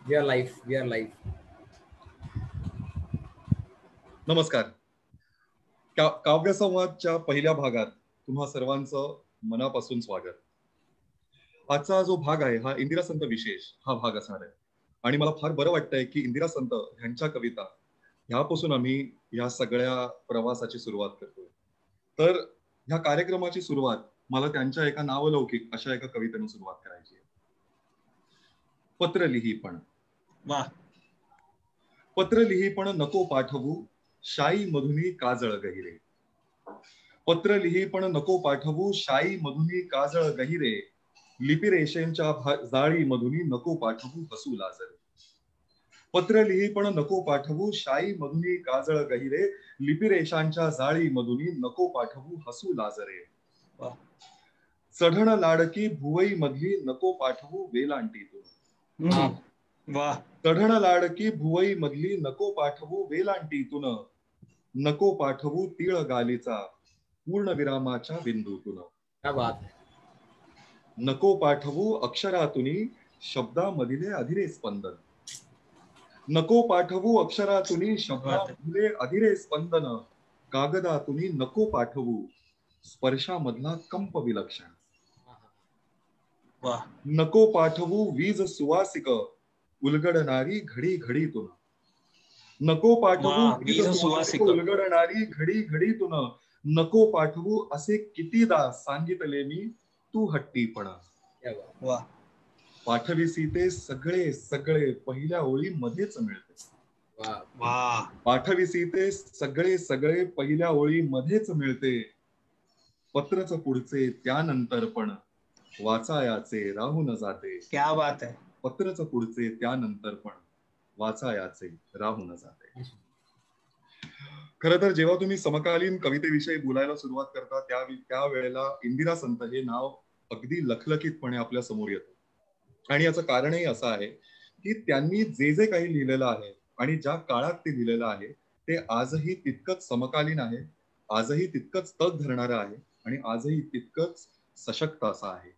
We are live. We are live. नमस्कार. काव्यसंवादच्या पहिल्या भागात तुम्हा सर्वांचं मनापासून स्वागत. आजचा जो भाग आहे हा इंदिरा संत विशेष हा भाग असणार आहे आणि मला फार बरं वाटतंय की इंदिरा संत ह्यांच्या कविता ह्यापासून आम्ही ह्या सगळ्या प्रवासाची सुरुवात करतोय. तर ह्या कार्यक्रमाची सुरुवात मला त्यांच्या एका नावलौकिक अशा एका कवितेने सुरुवात करायची आहे. पत्र लिही पण. वाह. पत्र लिही पण नको पाठवू शाई मधुनी काजळ गहिरे. पत्र लिही पण नको पाठवू शाई मधुनी काजळ गहिरे. लिपी रेषेंच्या जाळी मधुनी नको पाठवू हसू लाजरे. पत्र लिही पण नको पाठवू शाई मधुनी काजळ गहिरे. लिपी रेषांच्या जाळी मधुनी नको पाठवू हसू लाजरे. चढण लाडकी भुवई मधली नको पाठवू वेलांटीतून. वाह. चढण लाडकी भुवई मधली नको पाठवू वेलांटीतून. नको पाठवू तीळ गालीचा पूर्ण विरामाच्या बिंदूतून. क्या बात. नको पाठवू अक्षरातुनी शब्दामधले अधीरे स्पंदन. नको पाठवू अक्षरातुनी शब्दामधले अधीरे स्पंदन. कागदातुनी नको पाठवू स्पर्शामधला कंप विलक्षण. नको पाठवू वीज सुवासिक उलगडणारी घडी घडीतून. नको पाठवू वीज सुवासिक उलगडणारी घडी घडीतून. नको पाठवू असे कितीदा सांगितले मी तू हट्टीपणा. पाठविसी ते सगळे सगळे पहिल्या ओळी मध्येच मिळते. पाठविसी ते सगळे सगळे पहिल्या ओळी मध्येच मिळते. पत्रच पुढचे त्यानंतर पण वाचायाचे राहून जाते. क्या बात आहे. पत्रच पुढचे त्यानंतर पण वाचायाचे राहून जाते. खरं तर जेव्हा तुम्ही समकालीन कवितेविषयी बोलायला सुरुवात करता त्यावेळेला इंदिरा संत हे नाव अगदी लखलखीतपणे आपल्या समोर येतं. आणि याचं कारणही असं आहे की त्यांनी जे जे काही लिहिलेलं आहे आणि ज्या काळात ते लिहिलेलं आहे ते आजही तितकंच समकालीन आहे, आजही तितकंच तग धरणारं आहे आणि आजही तितकंच सशक्त असं आहे.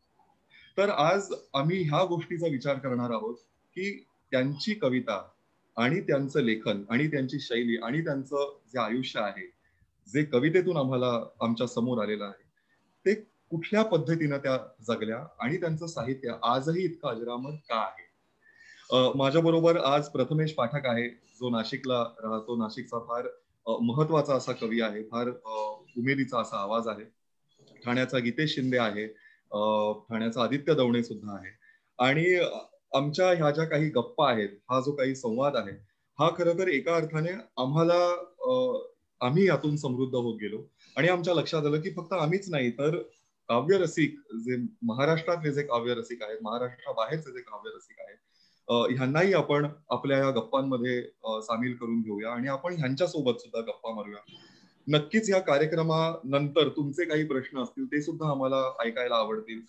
तर आज आम्ही ह्या गोष्टीचा विचार करणार आहोत की त्यांची कविता आणि त्यांचं लेखन आणि त्यांची शैली आणि त्यांचं जे आयुष्य आहे, जे कवितेतून आम्हाला आमच्या समोर आलेलं आहे, ते कुठल्या पद्धतीनं त्या जगल्या आणि त्यांचं साहित्य आजही इतकं अजरामर का आहे. माझ्या बरोबर आज प्रथमेश पाठक आहे, जो नाशिकला राहतो. नाशिकचा फार महत्वाचा असा कवी आहे, फार उमेदीचा असा आवाज आहे. ठाण्याचा गीतेश शिंदे आहे, ठाण्याचा आदित्य दवणे सुद्धा आहे. आणि आमच्या ह्या ज्या काही गप्पा आहेत, हा जो काही संवाद आहे, हा खरं तर एका अर्थाने आम्ही यातून समृद्ध होत गेलो आणि आमच्या लक्षात आलं की फक्त आम्हीच नाही तर काव्यरसिक जे महाराष्ट्रातले जे काव्यरसिक आहेत, महाराष्ट्राबाहेरचे जे काव्यरसिक आहेत, ह्यांनाही आपण आपल्या या गप्पांमध्ये सामील करून घेऊया आणि आपण ह्यांच्यासोबत सुद्धा गप्पा मारूया. नक्कीच या कार्यक्रमानंतर तुमचे काही प्रश्न असतील ते सुद्धा आम्हाला ऐकायला आवडतील.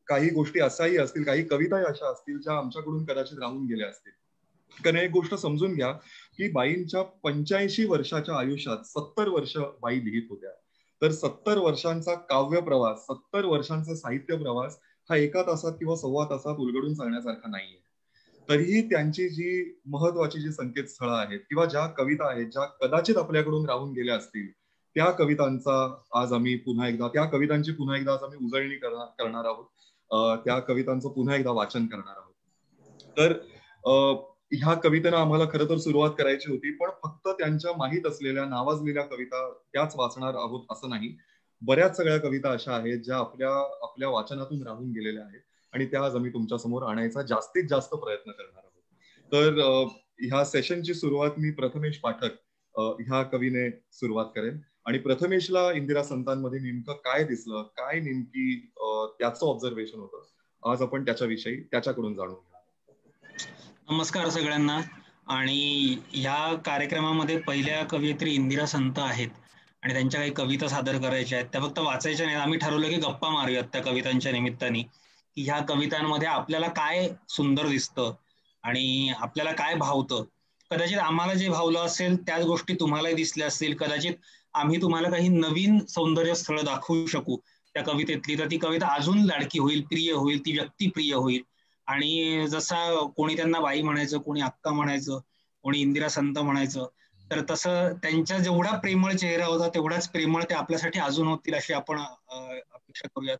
काही गोष्टी अशाही असतील, काही कविताही अशा असतील ज्या आमच्याकडून कदाचित राहून गेल्या असतील. कारण एक गोष्ट समजून घ्या की बाईंच्या 85 वर्षाच्या आयुष्यात 70 वर्ष बाई लिहित होत्या. तर 70 वर्षांचा काव्य प्रवास, 70 वर्षांचा साहित्य प्रवास हा एका तासात किंवा सव्वा तासात उलगडून सांगण्यासारखा नाहीये. तरीही त्यांची जी महत्वाची जी संकेतस्थळं आहेत किंवा ज्या कविता आहेत ज्या कदाचित आपल्याकडून राहून गेल्या असतील, त्या कवितांचा आज आम्ही त्या कवितांची पुन्हा एकदा आज आम्ही उजळणी करणार आहोत. त्या कवितांचं पुन्हा एकदा वाचन करणार आहोत. तर ह्या कवितेनं आम्हाला खरं तर सुरुवात करायची होती, पण फक्त त्यांच्या माहीत असलेल्या नावाजलेल्या कविता त्याच वाचणार आहोत असं नाही. बऱ्याच सगळ्या कविता अशा आहेत ज्या आपल्या वाचनातून राहून गेलेल्या आहेत आणि त्या आज आम्ही तुमच्या समोर आणायचा जास्तीत जास्त प्रयत्न करणार आहोत. तर ह्या सेशनची सुरुवात मी प्रथमेश पाठक ह्या कवीने सुरुवात करेन आणि प्रथमेशला इंदिरा संतांमध्ये नेमकं काय दिसलं, काय नेमकी त्याचं ऑब्झर्वेशन होतं, आज आपण त्याच्याविषयी त्याच्याकडून जाणून घेऊ. नमस्कार सगळ्यांना. आणि ह्या कार्यक्रमामध्ये पहिल्या कवयित्री इंदिरा संत आहेत आणि त्यांच्या काही कविता सादर करायच्या आहेत. त्या फक्त वाचायच्या नाहीत. आम्ही ठरवलं की गप्पा मारूयात त्या कवितांच्या निमित्ताने, की ह्या कवितांमध्ये आपल्याला काय सुंदर दिसतं आणि आपल्याला काय भावतं. कदाचित आम्हाला जे भावलं असेल त्याच गोष्टी तुम्हालाही दिसल्या असतील. कदाचित आम्ही तुम्हाला काही नवीन सौंदर्य स्थळ दाखवू शकू त्या कवितेतली, तर ती कविता अजून लाडकी होईल, प्रिय होईल, ती व्यक्ती प्रिय होईल. आणि जसा कोणी त्यांना बाई म्हणायचं, कोणी अक्का म्हणायचं, कोणी इंदिरा संत म्हणायचं, तर तसं त्यांचा जेवढा प्रेमळ चेहरा होता तेवढाच प्रेमळ ते आपल्यासाठी अजून होतील अशी आपण अपेक्षा करूयात.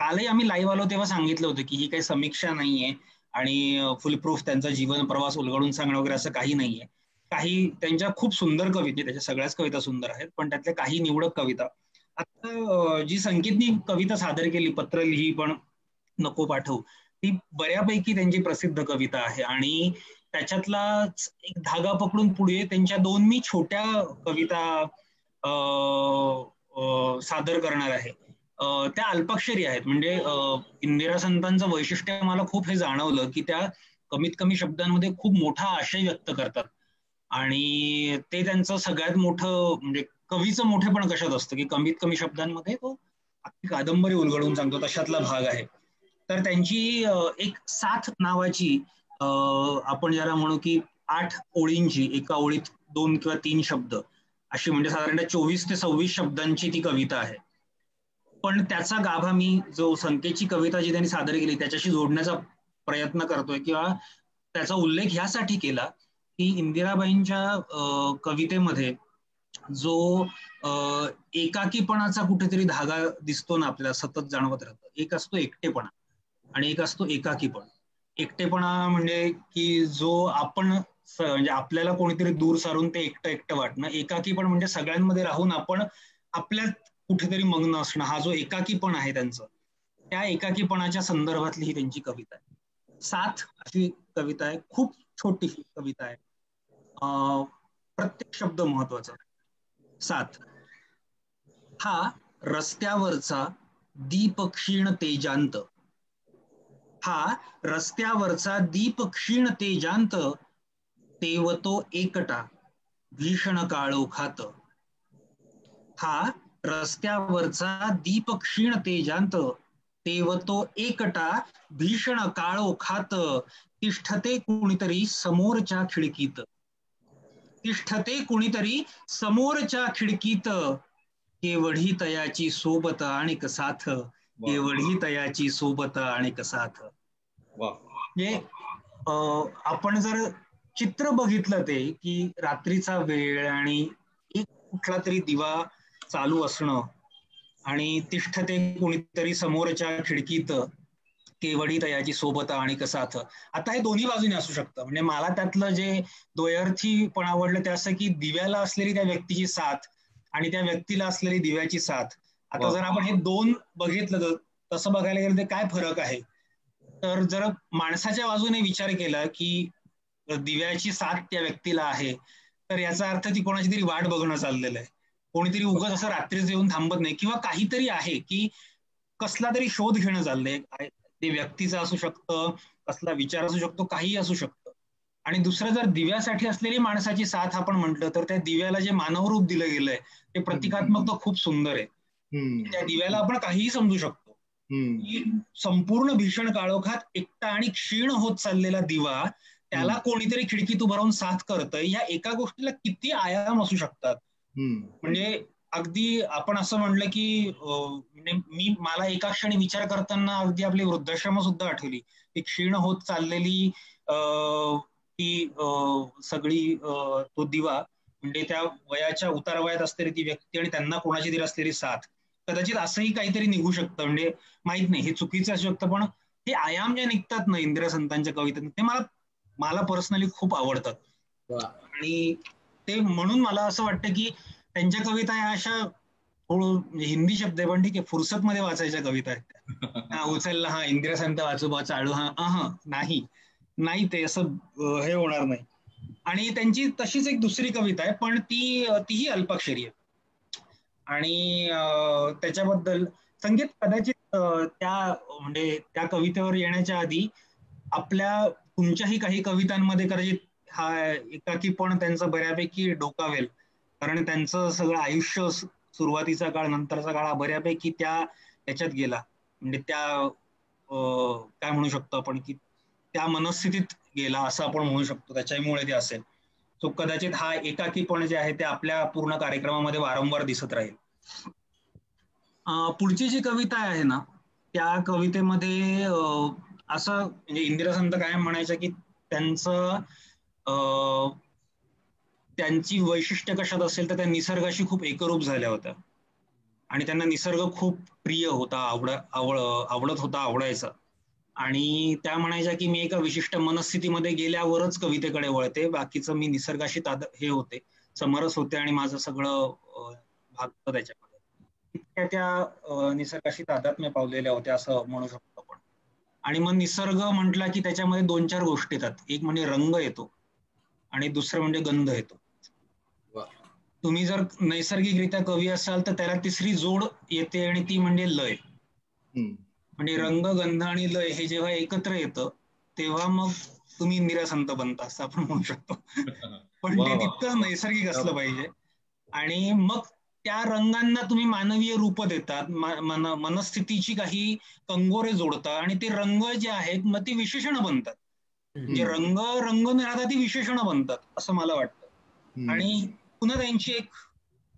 कालही आम्ही लाईव्ह आलो तेव्हा सांगितलं होतं की ही काही समीक्षा नाहीये आणि फुलप्रूफ त्यांचा जीवन प्रवास उलगडून सांगणं वगैरे असं काही नाहीये. काही त्यांच्या खूप सुंदर कविता, त्याच्या सगळ्याच कविता सुंदर आहेत, पण त्यातल्या काही निवडक कविता. आता जी संकेतनी कविता सादर केली, पत्र लिही पण नको पाठवू, ती बऱ्यापैकी त्यांची प्रसिद्ध कविता आहे आणि त्याच्यातला एक धागा पकडून पुढे त्यांच्या 2 मी छोट्या कविता सादर करणार आहे. त्या अल्पाक्षरी आहेत. म्हणजे इंदिरा संतांचं वैशिष्ट्य मला खूप हे जाणवलं की त्या कमीत कमी शब्दांमध्ये खूप मोठा आशय व्यक्त करतात आणि ते त्यांचं सगळ्यात मोठं म्हणजे कवीचं मोठेपण कशात असतं की कमीत कमी शब्दांमध्ये तो अख्खी कादंबरी उलगडून सांगतो, तशातला भाग आहे. तर त्यांची एक साथ नावाची आपण ज्याला म्हणू की 8 ओळींची, एका ओळीत 2 किंवा 3 शब्द अशी, म्हणजे साधारणतः 24 ते 26 शब्दांची ती कविता आहे. पण त्याचा गाभा मी जो संकेतची कविता जी त्यांनी सादर केली त्याच्याशी जोडण्याचा प्रयत्न करतोय किंवा त्याचा उल्लेख ह्यासाठी केला की इंदिराबाईंच्या कवितेमध्ये जो एकाकीपणाचा कुठेतरी धागा दिसतो ना आपल्याला, सतत जाणवत राहतं. एक असतो एकटेपणा आणि एक असतो एकाकीपण. एकटेपणा म्हणजे की जो आपण म्हणजे आपल्याला कोणीतरी दूर सारून ते एकटं एकटं वाटणं. एकाकीपण म्हणजे सगळ्यांमध्ये राहून आपण आपल्यात कुठेतरी मग्न असणं. हा जो एकाकीपण आहे त्यांचं, त्या एकाकीपणाच्या संदर्भातली ही त्यांची कविता आहे. साथ अशी कविता आहे, खूप छोटी कविता आहे. प्रत्येक शब्द महत्वाचा. साथ. हा रस्त्यावरचा दीप क्षीण तेजांत, हा रस्त्यावरचा दीप क्षीण तेजांत, तेवतो एकटा भीषण काळोखात. हा रस्त्यावरचा दीप क्षीण तेजांत, तेवतो एकटा भीषण काळोखात. तिष्ठते कुणीतरी समोरच्या खिडकीत, तिष्ठते कुणीतरी समोरच्या खिडकीत, केवढी तयाची सोबत आणि साथ, केवढी तयाची सोबत आणि साथ. म्हणजे आपण जर चित्र बघितलं ते की रात्रीचा वेळ आणि एक कुठला तरी दिवा चालू असणं आणि तिष्ठते कुणीतरी समोरच्या खिडकीत, केवढी तयाची सोबत आणि साथ. आता हे दोन्ही बाजूने असू शकतं. म्हणजे मला त्यातलं जे द्वयर्थी पण आवडलं ते असं की दिव्याला असलेली त्या व्यक्तीची साथ आणि त्या व्यक्तीला असलेली दिव्याची साथ. आता जर आपण हे दोन बघितलं तर तसं बघायला गेलं तर काय फरक आहे, तर जर माणसाच्या बाजूने विचार केला की दिव्याची साथ त्या व्यक्तीला आहे, तर याचा अर्थ ती कोणाची तरी वाट बघणं चाललेलं आहे. कोणीतरी उगाच असं रात्रीच येऊन थांबत नाही किंवा काहीतरी आहे की कसला तरी शोध घेणं चाललंय. ते व्यक्तीचं असू शकतं, कसला विचार असू शकतो, काही असू शकतं. आणि दुसरं जर दिव्यासाठी असलेली माणसाची साथ आपण म्हटलं तर त्या दिव्याला जे मानवरूप दिलं गेलंय ते प्रतिकात्मक तर खूप सुंदर आहे. त्या दिव्याला आपण काहीही समजू शकतो. संपूर्ण भीषण काळोखात एकटा आणि क्षीण होत चाललेला दिवा, त्याला कोणीतरी खिडकीत उभं राहून साथ करतंय. या एका गोष्टीला किती आयाम असू शकतात. म्हणजे अगदी आपण असं म्हणलं की मला एका क्षणी विचार करताना अगदी आपली वृद्धाश्रम सुद्धा आठवली. ती क्षीण होत चाललेली ती सगळी तो दिवा, म्हणजे त्या वयाच्या उतारवयात असलेली ती व्यक्ती आणि त्यांना कोणाची तरी असलेली साथ. कदाचित असंही काहीतरी निघू शकतं. म्हणजे माहित नाही, हे चुकीचं असू शकतं, पण हे आयाम जे निघतात ना इंदिरा संतांच्या कवितेत, ते मला पर्सनली खूप आवडतात. आणि ते म्हणून मला असं वाटतं की त्यांच्या कविता या अशा हिंदी शब्द आहे पण ठीक आहे, फुरसत मध्ये वाचायच्या कविता आहेत. उचलला हा इंदिरा संत वाचू बा चाळू, हा नाही ते असं हे होणार नाही. आणि त्यांची तशीच एक दुसरी कविता आहे पण तीही अल्पाक्षरी आहे. आणि त्याच्याबद्दल संगीत कदाचित म्हणजे त्या कवितेवर येण्याच्या आधी आपल्या तुमच्याही काही कवितांमध्ये कदाचित हा एकाकीपण त्यांचं बऱ्यापैकी डोकावेल, कारण त्यांचं सगळं आयुष्य सुरुवातीचा काळ नंतरचा काळ बऱ्यापैकी त्याच्यात गेला. म्हणजे त्या काय म्हणू शकतो आपण की त्या मनस्थितीत गेला असं आपण म्हणू शकतो, त्याच्यामुळे ते असेल. सो कदाचित हा एकाकीपण जे आहे ते आपल्या पूर्ण कार्यक्रमामध्ये वारंवार दिसत राहील. पुढची जी कविता आहे ना त्या कवितेमध्ये असं म्हणजे इंदिरा संत कायम म्हणायच्या की त्यांची वैशिष्ट्य कशात असेल तर त्या निसर्गाशी खूप एकरूप झाल्या होत्या आणि त्यांना निसर्ग खूप प्रिय होता, आवडत होता, आवडायचा. आणि त्या म्हणायच्या की मी एका विशिष्ट मनस्थितीमध्ये गेल्यावरच कवितेकडे वळते, बाकीचं मी निसर्गाशी हे होते, समरस होते आणि माझं सगळं भागतं त्याच्यामध्ये. इतक्या त्या निसर्गाशी तादात्म्य पावलेल्या होत्या असं म्हणू शकतो आपण. आणि मग निसर्ग म्हटला की त्याच्यामध्ये 2-4 गोष्टी येतात. एक म्हणजे रंग येतो आणि दुसरं म्हणजे गंध येतो. तुम्ही जर नैसर्गिकरित्या कवी असाल तर त्याला तिसरी जोड येते आणि ती म्हणजे लय. म्हणजे रंग, गंध आणि लय हे जेव्हा एकत्र येतं तेव्हा मग तुम्ही इंदिरा संत बनता असं आपण म्हणू शकतो. पण ते तितकं नैसर्गिक असलं पाहिजे. आणि मग त्या रंगांना तुम्ही मानवीय रूप देतात, मनस्थितीची काही कंगोरे जोडतात आणि ते रंग जे आहेत मग ती विशेषणं बनतात. म्हणजे रंग न राहता ती विशेषणं बनतात असं मला वाटतं. आणि पुन्हा त्यांची एक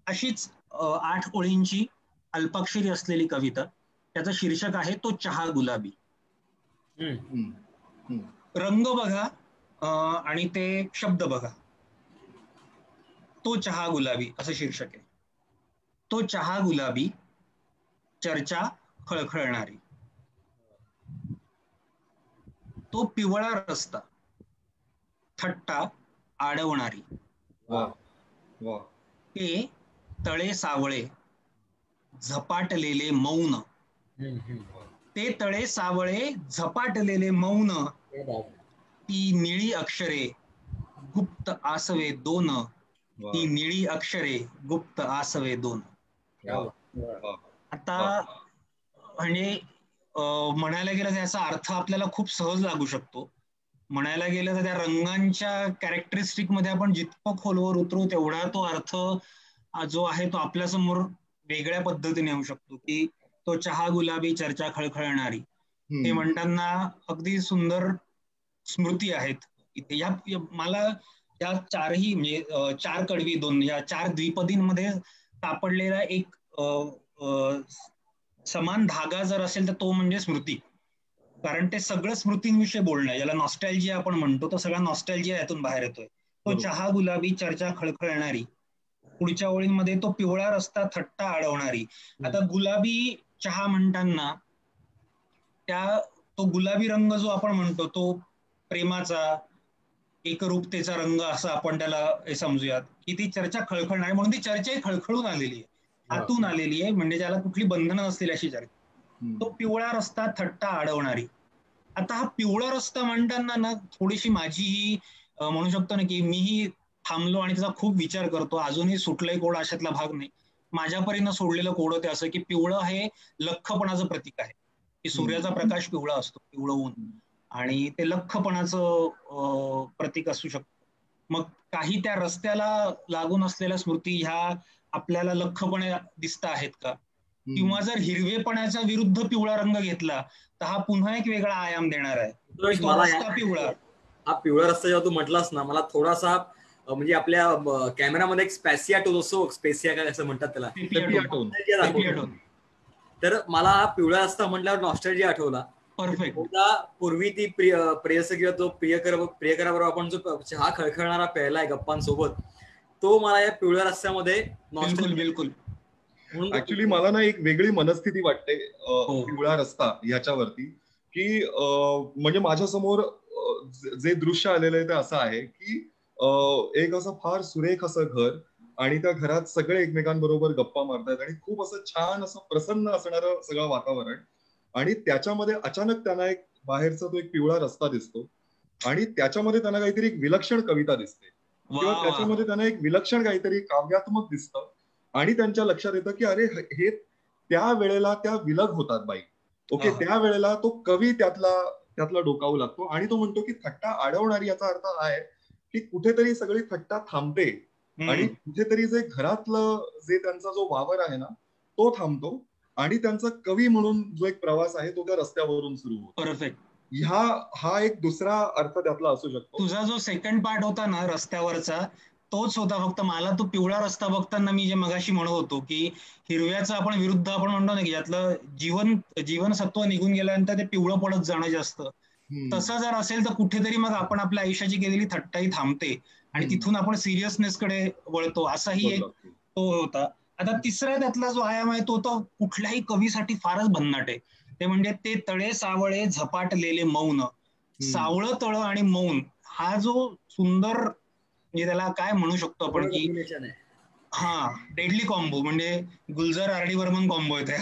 अशीच 8 ओळींची अल्पाक्षरी असलेली कविता, त्याचं शीर्षक आहे तो चहा गुलाबी. रंग बघा आणि ते शब्द बघा. तो चहा गुलाबी असं शीर्षक आहे. तो चहा गुलाबी, चर्चा खळखळणारी. तो पिवळा रस्ता, थट्टा आडवणारी. ते तळे सावळे, झपाटलेले मौन. ते तळे सावळे, झपाटलेले मौन. ती निळी अक्षरे, गुप्त आसवे दोन. ती निळी अक्षरे, गुप्त आसवे दोन. आता म्हणजे म्हणायला गेलं तर याचा अर्थ आपल्याला खूप सहज लागू शकतो. म्हणायला गेलं तर त्या रंगांच्या कॅरेक्टरिस्टिक मध्ये आपण जितकं खोलवर उतरू तेवढा तो अर्थ जो आहे तो आपल्या समोर वेगळ्या पद्धतीने येऊ शकतो. की तो चहा गुलाबी, चर्चा खळखळणारी हे म्हणताना अगदी सुंदर स्मृती आहेत इथे. मला या चारही म्हणजे 4 कडवी 2 या 4 द्विपदींमध्ये सापडलेला एक समान धागा जर असेल तर तो म्हणजे स्मृती. कारण ते सगळं स्मृतींविषयी बोलणं आहे, ज्याला नॉस्टॅल्जिया आपण म्हणतो, तो सगळा नॉस्टॅल्जिया यातून बाहेर येतोय. तो चहा गुलाबी, चर्चा खळखळणारी. पुढच्या ओळींमध्ये तो पिवळा रस्ता, थट्टा अडवणारी. आता गुलाबी चहा म्हणताना तो गुलाबी रंग जो आपण म्हणतो तो प्रेमाचा, एकरूपतेचा रंग असं आपण त्याला समजूयात. की ती चर्चा खळखळणारी म्हणून ती चर्चा खळखळून आलेली आहे, आतून आलेली आहे, म्हणजे ज्याला कुठली बंधनं नसतील अशी चर्चा. तो पिवळा रस्ता, थट्टा अडवणारी. आता हा पिवळा रस्ता म्हणताना ना थोडीशी माझीही म्हणू शकतो ना की मीही थांबलो आणि त्याचा खूप विचार करतो. अजूनही सुटलंय कोड अशातला भाग नाही. माझ्या परीनं सोडलेलं कोड ते असं की पिवळं हे लख्खपणाचं प्रतीक आहे. की सूर्याचा प्रकाश पिवळा असतो, पिवळं ऊन, आणि ते लख्खपणाचं प्रतीक असू शकतं. मग काही त्या रस्त्याला लागून असलेल्या स्मृती ह्या आपल्याला लख्खपणे दिसत आहेत का? किंवा जर हिरवेपणाच्या विरुद्ध पिवळा रंग घेतला तर हा पुन्हा एक वेगळा आयाम देणार आहे. पिवळा, हा पिवळा रस्ता जेव्हा तू म्हटलास ना, मला थोडासा म्हणजे आपल्या कॅमेरामध्ये एक स्पॅसिया टोन असतो, स्पेसिया काय असं म्हणतात त्याला, तर मला हा पिवळा रस्ता म्हटल्यावर नॉस्टॅल्जिया आठवला. परफेक्ट. पूर्वी ती प्रेयसी किंवा तो प्रियकराबरोबर आपण जो चहा खळखळणारा प्यायलाय गप्पांसोबत, तो मला या पिवळ्या रस्त्यामध्ये बिलकुल. ऍक्च्युली मला ना एक वेगळी मनस्थिती वाटते पिवळा रस्ता ह्याच्यावरती, की म्हणजे माझ्यासमोर जे दृश्य आलेलं आहे ते असं आहे की एक असं फार सुरेख असं घर आणि त्या घरात सगळे एकमेकांबरोबर गप्पा मारतात आणि खूप असं छान असं प्रसन्न असणारं सगळं वातावरण, आणि त्याच्यामध्ये अचानक त्यांना एक बाहेरचा तो एक पिवळा रस्ता दिसतो आणि त्याच्यामध्ये त्यांना काहीतरी एक विलक्षण कविता दिसते किंवा त्याच्यामध्ये त्यांना एक विलक्षण काहीतरी काव्यात्मक दिसतं आणि त्यांच्या लक्षात येतं की अरे हे त्या वेळेला त्या विलग होतात बाई. ओके, त्या वेळेला तो कवी त्यातला डोकावू लागतो आणि तो म्हणतो की थट्टा अडवणारी, याचा अर्थ आहे की कुठेतरी सगळी थट्टा थांबते आणि कुठेतरी जे घरातलं जे त्यांचा जो वावर आहे ना तो थांबतो आणि त्यांचा कवी म्हणून जो एक प्रवास आहे तो त्या रस्त्यावरून सुरू होतो. परफेक्ट. हा एक दुसरा अर्थ त्यातला असू शकतो. तुझा जो सेकंड पार्ट होता ना रस्त्यावरचा, तोच होता. फक्त मला तो पिवळा रस्ता बघताना मी जे मगाशी म्हणत होतो की हिरव्याचा आपण म्हणतो ना की यातलं जीवनसत्व निघून गेल्यानंतर ते पिवळं पडत जाणं जास्त, तसं जर असेल तर कुठेतरी मग आपण आपल्या आयुष्याची गेलेली थट्टाही थांबते आणि तिथून आपण सिरियसनेस कडे वळतो, असाही एक तो होता. आता तिसरा त्यातला जो आयाम आहे तो तर कुठल्याही कवीसाठी फारच भन्नाट आहे. ते म्हणजे ते तळे सावळे झपाटलेले मौन, सावळं तळ आणि मौन हा जो सुंदर म्हणजे त्याला काय म्हणू शकतो आपण की हा डेडली कॉम्बो, म्हणजे गुलजार आर.डी. बर्मन कॉम्बो येते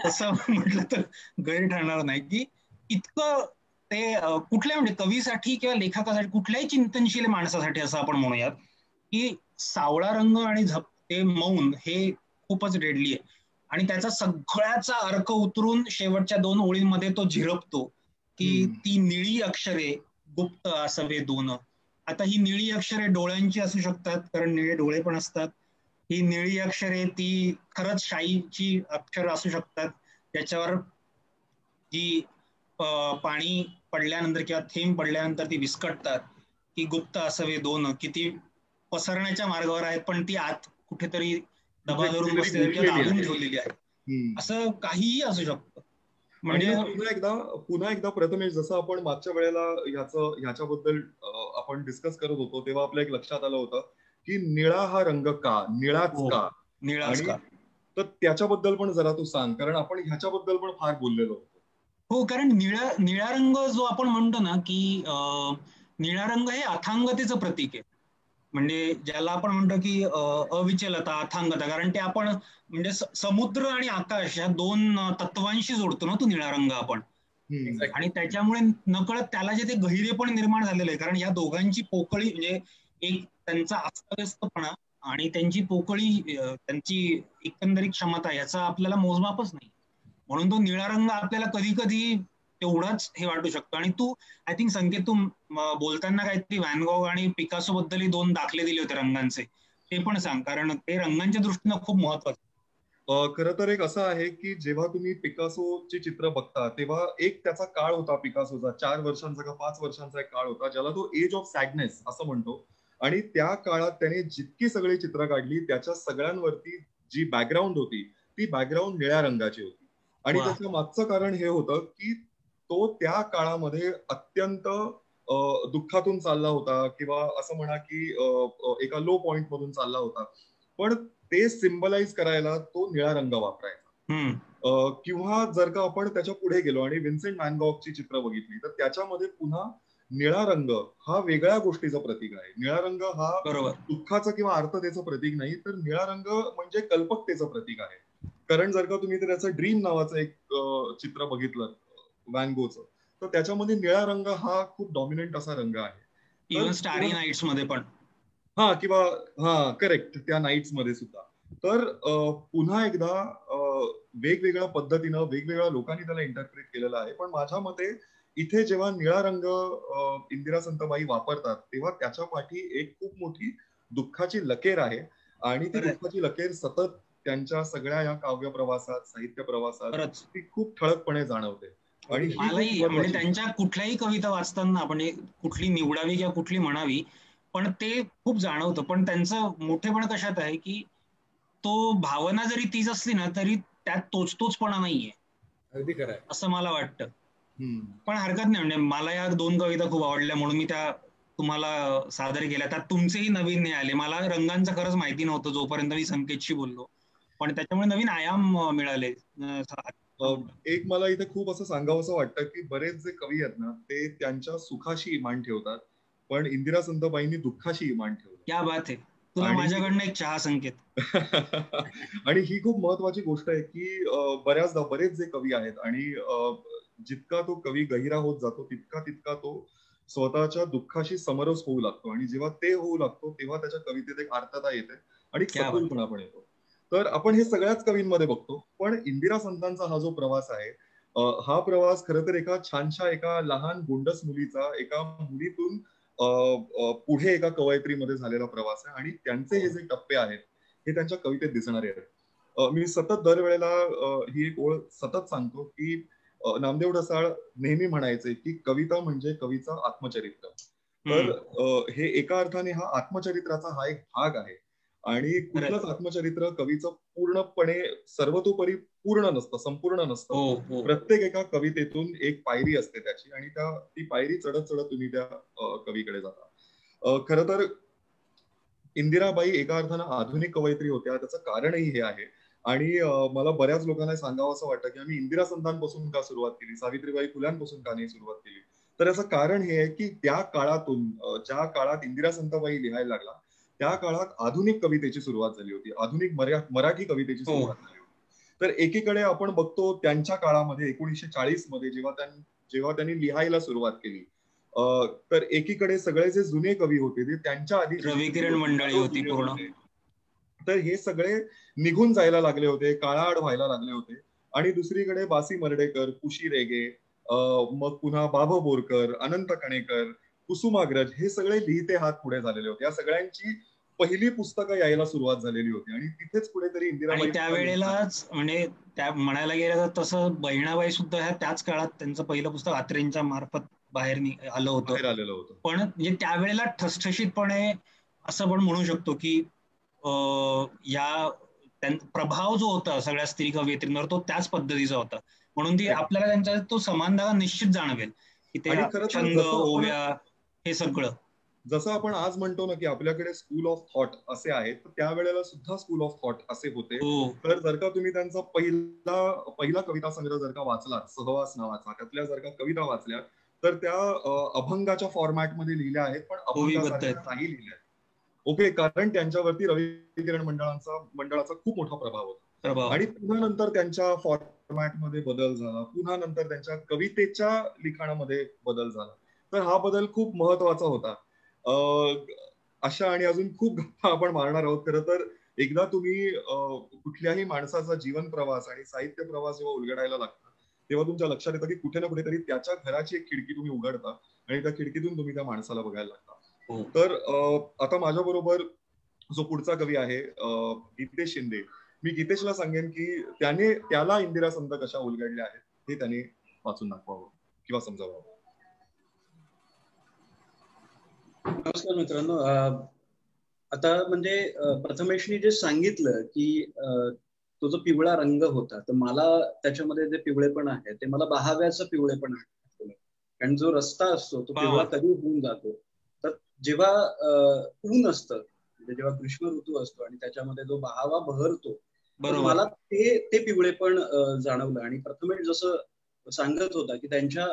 असं म्हटलं तर गैर ठरणार नाही की इतकं ते कुठल्या म्हणजे कवीसाठी किंवा लेखकासाठी कुठल्याही चिंतनशील माणसासाठी असं आपण म्हणूयात की सावळा रंग आणि ते मौन हे खूपच डेडली आहे. आणि त्याचा सगळ्याचा अर्थ उतरून शेवटच्या 2 ओळींमध्ये तो झिरपतो की ती निळी अक्षरे गुप्त असावे दोन. आता ही निळी अक्षरे डोळ्यांची असू शकतात, कारण निळे डोळे पण असतात. ही निळी अक्षरे ती खरंच शाईची अक्षर असू शकतात, ज्याच्यावर जी पाणी पडल्यानंतर किंवा थेंब पडल्यानंतर ती विस्कटतात. की गुप्त असावे दोन, किती पसरण्याच्या मार्गावर आहेत पण ती आत कुठेतरी दबा धरून बसलेली किंवा दाबून ठेवलेली आहे, असं काहीही असू शकतं. म्हणजे पुन्हा एकदा प्रथमेश, जसं आपण मागच्या वेळेला ह्याच्याबद्दल आपण डिस्कस करत होतो तेव्हा आपल्या एक लक्षात आलं होतं की निळा हा रंग का, निळाच का, निळाच का, तर त्याच्याबद्दल पण जरा तू सांग, कारण आपण ह्याच्याबद्दल पण फार बोललेलो होतो. हो, कारण निळा रंग जो आपण म्हणतो ना की निळा रंग हे अथांगतेचं प्रतीक आहे. म्हणजे ज्याला आपण म्हणतो की अविचलता, अथांगता, कारण ते आपण म्हणजे समुद्र आणि आकाश या 2 तत्वांशी जोडतो ना तो निळा रंग आपण. आणि त्याच्यामुळे नकळत त्याला जे ते गहिरेपण निर्माण झालेलं आहे, कारण या दोघांची पोकळी म्हणजे एक त्यांचा अस्ताव्यस्तपणा आणि त्यांची पोकळी, त्यांची एकंदरीत क्षमता याचा आपल्याला मोजमापच नाही. म्हणून तो निळा रंग आपल्याला कधी कधी तेवढाच हे वाटू शकतो. आणि तू आय थिंक संकेत, तू बोलताना काहीतरी व्हॅन गॉग आणि पिकासो बद्दलही 2 दाखले दिले होते रंगांचे, ते पण सांग, कारण ते रंगांच्या दृष्टीनं खूप महत्वाचं. खरं तर एक असं आहे की जेव्हा तुम्ही पिकासोची चित्र बघता तेव्हा एक त्याचा काळ होता पिकासोचा, 4 वर्षांचा का 5 वर्षांचा एक काळ होता ज्याला तो एज ऑफ सॅडनेस असं म्हणतो. आणि त्या काळात त्याने जितकी सगळी चित्र काढली त्याच्या सगळ्यांवरती जी बॅकग्राऊंड होती ती बॅकग्राऊंड निळ्या रंगाची होती. आणि त्याचं मागचं कारण हे होतं की तो त्या काळामध्ये अत्यंत दुःखातून चालला होता, किंवा असं म्हणा की एका लो पॉइंट मधून चालला होता, पण ते सिम्बलाइज करायला तो निळा रंग वापरायचा. किंवा जर का आपण त्याच्या पुढे गेलो आणि विन्सेंट व्हॅन गॉगची चित्र बघितली तर त्याच्यामध्ये पुन्हा निळा रंग हा वेगळ्या गोष्टीचं प्रतीक आहे. निळा रंग हा दुःखाचं किंवा आर्ततेचं प्रतीक नाही, तर निळा रंग म्हणजे कल्पकतेचं प्रतीक आहे. कारण जर का तुम्ही त्याचं ड्रीम नावाचं एक चित्र बघितलं व्हॅन गोचं, तर त्याच्यामध्ये निळा रंग हा खूप डॉमिनंट असा रंग आहे. इव्हन स्टारी नाईट्स मध्ये पण, किंवा करेक्ट, त्या नाईट्स मध्ये सुद्धा. तर पुन्हा एकदा वेगवेगळ्या पद्धतीनं वेगवेगळ्या लोकांनी त्याला इंटरप्रिट केलेलं आहे. पण माझ्या मते इथे जेव्हा निळा रंग इंदिरा संतबाई वापरतात तेव्हा त्याच्या पाठी एक खूप मोठी दुःखाची लकेर आहे. आणि ती दुःखाची लकेर सतत त्यांच्या सगळ्या या काव्य प्रवासात, साहित्य प्रवासात ती खूप ठळकपणे जाणवते. आणि मलाही म्हणजे त्यांच्या कुठल्याही कविता वाचताना आपण कुठली निवडावी किंवा कुठली म्हणावी, पण ते खूप जाणवतं. पण त्यांचं मोठेपण कशात आहे की तो भावना जरी तीच असली ना तरी त्यात तोचपणा नाहीये. अगदी खरं आहे असं मला वाटतं. पण हरकत नाही, म्हणजे मला या 2 कविता खूप आवडल्या म्हणून मी त्या तुम्हाला सादर केल्या. त्यात तुमचेही नवीन नाही आले. मला रंगांचं खरंच माहिती नव्हतं जोपर्यंत मी संकेतशी बोललो, पण त्याच्यामुळे नवीन आयाम मिळाले. एक मला इथे खूप असं सांगावंसं वाटतं की बरेच जे कवी आहेत ना ते त्यांच्या सुखाशी इमान ठेवतात, पण इंदिरा संतबाईंनी दुःखाशी इमान ठेवलं. क्या बात आहे. तुला माझ्याकडनं एक चहा संकेत. आणि ही खूप महत्वाची गोष्ट आहे की बऱ्याचदा बरेच जे कवी आहेत आणि जितका तो कवी गहिरा होत जातो तितका तो स्वतःच्या दुःखाशी समरस होऊ लागतो. आणि जेव्हा ते होऊ लागतो तेव्हा त्याच्या कवितेत एक अर्थता येते आणि सखोलपणा पण येतो. तर आपण हे सगळ्याच कवींमध्ये बघतो. पण इंदिरा संतांचा हा जो प्रवास आहे, हा प्रवास खरं तर एका छानशा एका लहान गोंडस मुलीचा एका मुलीतून पुढे एका कवयित्रीमध्ये झालेला प्रवास आहे. आणि त्यांचे हे जे टप्पे आहेत हे त्यांच्या कवितेत दिसणारे आहेत. मी सतत दरवेळेला ही एक ओळ सतत सांगतो की नामदेव ढसाळ नेहमी म्हणायचे की कविता म्हणजे कवीचा आत्मचरित्र. तर हे एका अर्थाने हा आत्मचरित्राचा हा एक भाग आहे. आणि कुठलंच आत्मचरित्र कवीचं पूर्णपणे सर्वतोपरी पूर्ण नसतं, संपूर्ण नसतं. प्रत्येक एका कवितेतून एक पायरी असते त्याची, आणि ती पायरी चढत चढत तुम्ही त्या कवीकडे जाता. खरं तर इंदिराबाई एका अर्थानं आधुनिक कवयित्री होत्या, त्याचं कारणही हे आहे. आणि मला बऱ्याच लोकांना सांगावं असं वाटतं की आम्ही इंदिरा संतांपासून का सुरुवात केली, सावित्रीबाई फुल्यांपासून का नाही सुरुवात केली. तर याचं कारण हे आहे की त्या काळातून, ज्या काळात इंदिरा संतबाई लिहायला लागला, त्या काळात आधुनिक कवितेची सुरुवात झाली होती, आधुनिक मराठी कवितेची सुरुवात झाली होती. तर एकीकडे आपण बघतो त्यांच्या काळामध्ये 1940 मध्ये जेव्हा त्यांनी लिहायला सुरुवात केली, तर एकीकडे सगळे जे जुने कवी होते ते त्यांच्या आधी रविकिरण मंडळी होती पूर्ण, तर हे सगळे निघून जायला लागले होते, काळाआड व्हायला लागले होते. आणि दुसरीकडे बासी मर्ढेकर, पुशी रेगे, मग पुन्हा बाबा बोरकर, अनंत कणेकर, कुसुमाग्रज, हे सगळे लिहिते हात पुढे झालेले होते. या सगळ्यांची पहिली पुस्तकं यायला सुरुवात झालेली होती आणि तिथेच कुठेतरी इंदिराबाई, त्यावेळेलाच म्हणजे त्या म्हणायला गेलं तर तसं बहिणाबाई सुद्धा ह्या त्याच काळात त्यांचं पहिलं पुस्तक आत्रेंच्या मार्फत बाहेर आलेलं होतं. पण म्हणजे त्यावेळेला ठसठशीतपणे असं पण म्हणू शकतो की या प्रभाव जो होता सगळ्या स्त्री कवयित्रींवर तो त्याच पद्धतीचा होता, म्हणून ती आपल्याला त्यांचा तो समानता निश्चित जाणवेल की ते छंद, ओव्या, हे सगळं. जसं आपण आज म्हणतो ना की आपल्याकडे स्कूल ऑफ थॉट असे आहेत, तर त्यावेळेला सुद्धा स्कूल ऑफ थॉट असे होते. तर जर का तुम्ही त्यांचा पहिला कविता संग्रह जर का वाचला, सहवास नावाचा, त्यातल्या जर का कविता वाचल्या तर त्या अभंगाच्या फॉर्मॅटमध्ये लिहिल्या आहेत, पण अभंगासारख्या नाही लिहिल्या. ओके, कारण त्यांच्यावरती रविकिरण मंडळाचा खूप मोठा प्रभाव होता. आणि पुन्हा नंतर त्यांच्या फॉर्मॅटमध्ये बदल झाला, पुन्हा नंतर त्यांच्या कवितेच्या लिखाणामध्ये बदल झाला. तर हा बदल खूप महत्वाचा होता. अशा आणि अजून खूप गप्पा आपण मारणार आहोत. खरं तर एकदा तुम्ही कुठल्याही माणसाचा जीवन प्रवास आणि साहित्य प्रवास जेव्हा उलगडायला लागता, तेव्हा तुमच्या लक्षात येतं की कुठे ना कुठेतरी त्याच्या घराची एक खिडकी तुम्ही उघडता आणि त्या खिडकीतून तुम्ही त्या माणसाला बघायला लागता. तर आता माझ्या बरोबर जो पुढचा कवी आहे गीतेश शिंदे, मी गीतेशला सांगेन की त्याला इंदिरा संत कशा उलगडल्या आहेत हे त्याने वाचून दाखवावं किंवा समजावं. नमस्कार मित्रांनो. आता म्हणजे प्रथमेशनी जे सांगितलं की तो जो पिवळा रंग होता, तर मला त्याच्यामध्ये जे पिवळेपण आहे ते मला बहाव्याचं पिवळेपण आहे. कारण जो रस्ता असतो तो पिवळा कधी होऊन जातो, तर जेव्हा ऊन असतं, म्हणजे जेव्हा ग्रीष्म ऋतू असतो आणि त्याच्यामध्ये जो बहावा बहरतो, मला ते पिवळेपण जाणवलं. आणि प्रथमेश जसं सांगत होता की त्यांच्या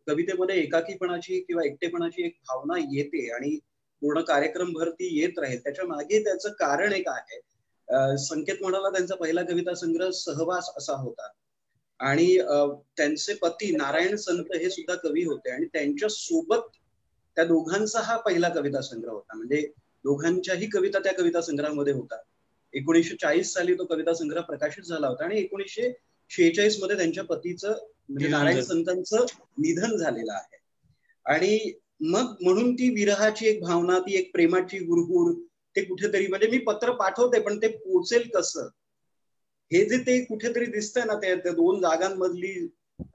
कवितेमध्ये एकाकीपणाची किंवा एकटेपणाची एक भावना येते आणि पूर्ण कार्यक्रमभर ती येत राहील. त्याच्या मागे त्याचं कारण एक आहे. संकेत म्हणाला त्यांचा पहिला कविता संग्रह सहवास असा होता, आणि त्यांचे पती नारायण संत हे सुद्धा कवी होते, आणि त्यांच्या सोबत त्या दोघांचा हा पहिला कविता संग्रह होता. म्हणजे दोघांच्याही कविता त्या कविता संग्रहामध्ये होता. 1940 साली तो कविता संग्रह प्रकाशित झाला होता आणि 1946 मध्ये त्यांच्या पतीचं म्हणजे नारायण संतांचं निधन झालेलं आहे. आणि मग म्हणून ती विरहाची एक भावना, ती एक प्रेमाची हुरहुर, ते कुठेतरी म्हणजे मी पत्र पाठवते पण ते पोचेल कसं, हे जे ते कुठेतरी दिसतंय ना, त्या दोन जागांमधली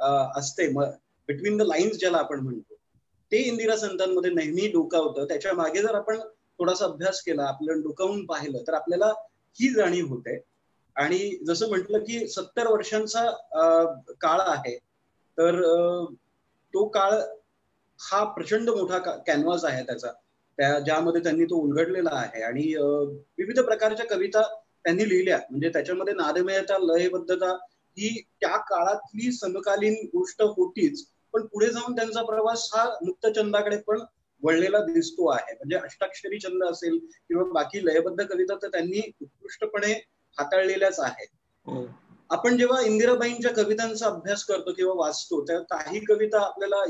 असते बिटवीन द लाईन्स ज्याला आपण म्हणतो, ते इंदिरा संतांमध्ये नेहमी डोकावतं. त्याच्या मागे जर आपण थोडासा अभ्यास केला, आपलं डोकावून पाहिलं, तर आपल्याला ही जाणीव होते. आणि जसं म्हटलं की 70 वर्षांचा काळ आहे, तर तो काळ हा प्रचंड मोठा कॅनव्हास आहे त्याचा, ज्यामध्ये त्यांनी तो उलगडलेला आहे. आणि विविध प्रकारच्या कविता त्यांनी लिहिल्या. म्हणजे त्याच्यामध्ये नादमयता, लयबद्धता ही त्या काळातली समकालीन गोष्ट होतीच, पण पुढे जाऊन त्यांचा प्रवास हा मुक्तछंदाकडे पण वळलेला दिसतो आहे. म्हणजे अष्टाक्षरी छंद असेल किंवा बाकी लयबद्ध कविता तर त्यांनी उत्कृष्टपणे हाताळलेल्याच आहेत. आपण जेव्हा इंदिराबाईंच्या कवितांचा अभ्यास करतो किंवा वाचतो, त्या काही कविता आपल्याला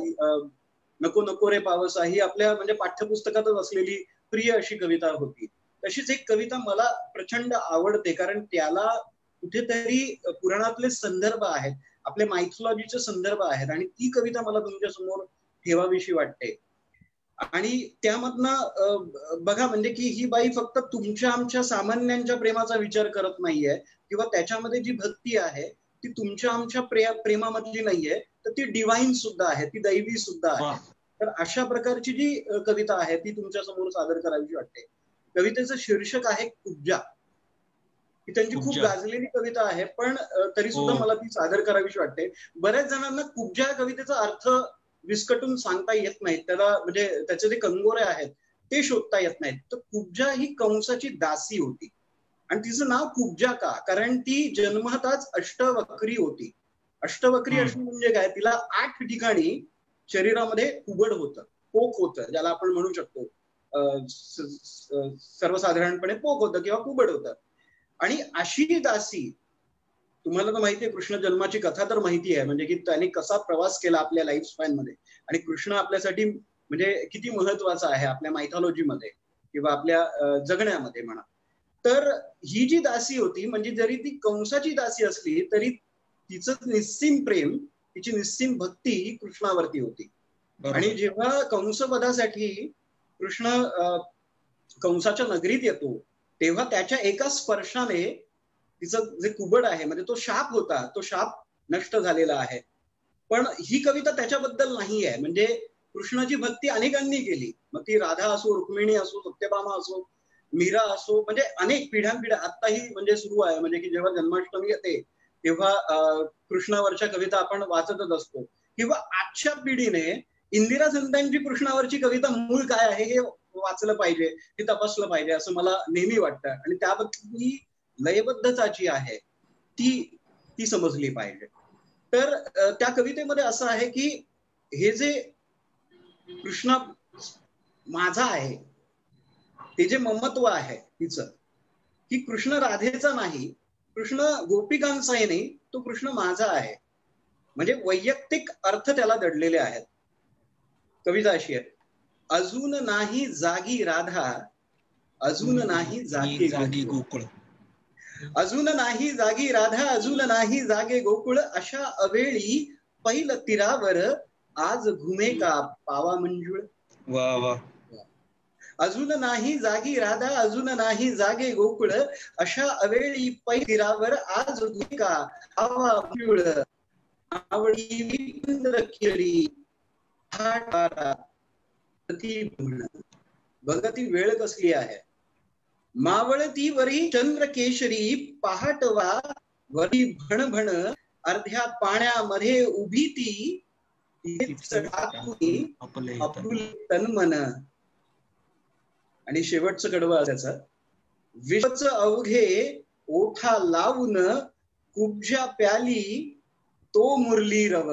नको नको रे पावसा ही आपल्या म्हणजे पाठ्यपुस्तकातच असलेली प्रिय अशी कविता होती. तशीच एक कविता मला प्रचंड आवडते, कारण त्याला कुठेतरी पुराणातले संदर्भ आहेत, आपल्या मायथॉलॉजीचे संदर्भ आहेत, आणि ती कविता मला तुमच्या समोर ठेवावीशी वाटते. आणि त्यामधनं बघा, म्हणजे की ही बाई फक्त तुमच्या आमच्या सामान्यांच्या प्रेमाचा विचार करत नाहीये, किंवा त्याच्यामध्ये जी भक्ती आहे ती तुमच्या आमच्या प्रेमामधली नाहीये, तर ती डिवाइन सुद्धा आहे, ती दैवी सुद्धा आहे. तर अशा प्रकारची जी कविता आहे ती तुमच्या समोर सादर करावीशी वाटते. कवितेचं शीर्षक आहे कुब्जा. ही त्यांची खूप गाजलेली कविता आहे, पण तरी सुद्धा मला ती सादर करावीशी वाटते. बऱ्याच जणांना कुब्जा या कवितेचा अर्थ विस्कटून सांगता येत नाही, त्याला म्हणजे त्याचे जे कंगोरे आहेत ते शोधता येत नाहीत. तर कुब्जा ही कंसाची दासी होती आणि तिचं नाव कुब्जा का? कारण ती जन्मताच अष्टवक्री होती. अष्टवक्री असणं म्हणजे काय? तिला 8 ठिकाणी शरीरामध्ये कुबड होतं, पोक होतं, ज्याला आपण म्हणू शकतो सर्वसाधारणपणे पोक होतं किंवा कुबड होतं. आणि अशी दासी, तुम्हाला तर माहिती आहे कृष्ण जन्माची कथा तर माहिती आहे, म्हणजे की त्याने कसा प्रवास केला आपल्या लाईफ स्पॅन मध्ये, आणि कृष्ण आपल्यासाठी म्हणजे किती महत्वाचा आहे आपल्या मायथॉलॉजीमध्ये किंवा आपल्या जगण्यामध्ये म्हणा. तर ही जी दासी होती, म्हणजे जरी ती कंसाची दासी असली तरी तिचं निस्सीम प्रेम, तिची निस्सीम भक्ती ही कृष्णावरती होती. आणि जेव्हा कंसवधासाठी कृष्ण कंसाच्या नगरीत येतो तेव्हा त्याच्या एका स्पर्शाने तिचं जे कुबड आहे, म्हणजे तो शाप होता, तो शाप नष्ट झालेला आहे. पण ही कविता त्याच्याबद्दल नाही आहे. म्हणजे कृष्णाची भक्ती अनेकांनी केली, मग ती राधा असो, रुक्मिणी असो, सत्यभामा असो, मीरा असो, म्हणजे अनेक पिढ्यानपिढ्या आत्ताही म्हणजे सुरू आहे. म्हणजे की जेव्हा जन्माष्टमी येते तेव्हा कृष्णावरच्या कविता आपण वाचतच असतो. किंवा आजच्या पिढीने इंदिरा संतांची कृष्णावरची कविता मूळ काय आहे हे वाचलं पाहिजे, हे तपासलं पाहिजे असं मला नेहमी वाटतं. आणि त्याबद्दल ही लयबद्धता जी आहे ती समजली पाहिजे. तर त्या कवितेमध्ये असं आहे की हे जे कृष्ण माझा आहे, ते जे ममत्व आहे तिचं, की कृष्ण राधेचा नाही, कृष्ण गोपिकांचाही नाही, तो कृष्ण माझा आहे. म्हणजे वैयक्तिक अर्थ त्याला दडलेले आहेत. कविता अशी आहे, अजून नाही जागी राधा, अजून नाही जागी गोकुळ, अजून नाही जागी राधा, अजून नाही जागे गोकुळ, अशा अवेळी पैल तीरावर आज घुमे का पावा मंजुळ. वा वा. अजून नाही जागी राधा, अजून नाही जागे गोकुळ, अशा अवेळी पैल तीरावर आज घुमे का पावा मंजुळ. आवडी केळी बघा ती वेळ कसली आहे. मावळतीवरी चंद्र केशरी पहाटवा वरी भणभण, अर्ध्या पाण्यामध्ये उभी ती आपुल तन्मन. आणि शेवटचं कडवं त्याचं, विश्वच अवघे ओठा लावून कुब्जा प्याली तो मुरली रव.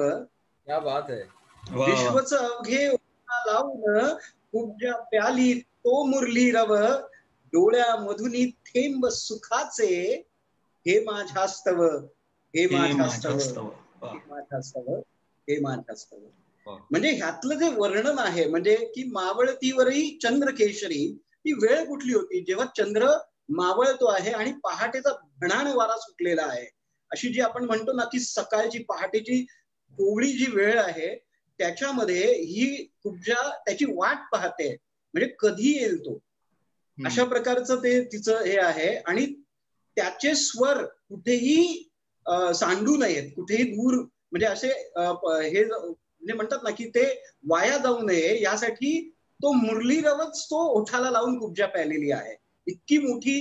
क्या बात आहे. विश्वच अवघे ओठा लावून कुब्जा प्याली तो मुरली रव, डोळ्यामधुनी थेंब सुखाचे, हे माझ्यास्तव, हे माझ्यास्तव, हे माझ्यास्तव, हे माझ्यास्तव. म्हणजे ह्यातलं जे वर्णन आहे, म्हणजे की मावळतीवरही चंद्र केशरी, ती वेळ कुठली होती जेव्हा चंद्र मावळतो आहे आणि पहाटेचा भणाण वारा सुटलेला आहे. अशी जी आपण म्हणतो ना की सकाळची पहाटेची कोवळी जी वेळ आहे, त्याच्यामध्ये ही कुब्जा त्याची वाट पाहते, म्हणजे कधी येईल तो, अशा प्रकारचं ते तिचं हे आहे. आणि त्याचे स्वर कुठेही सांडू नयेत, कुठेही दूर, म्हणजे असे हे म्हणजे म्हणतात ना की ते वाया जाऊ नये यासाठी तो मुरलीरवच तो ओठाला लावून कुब्जा प्यालेली आहे. इतकी मोठी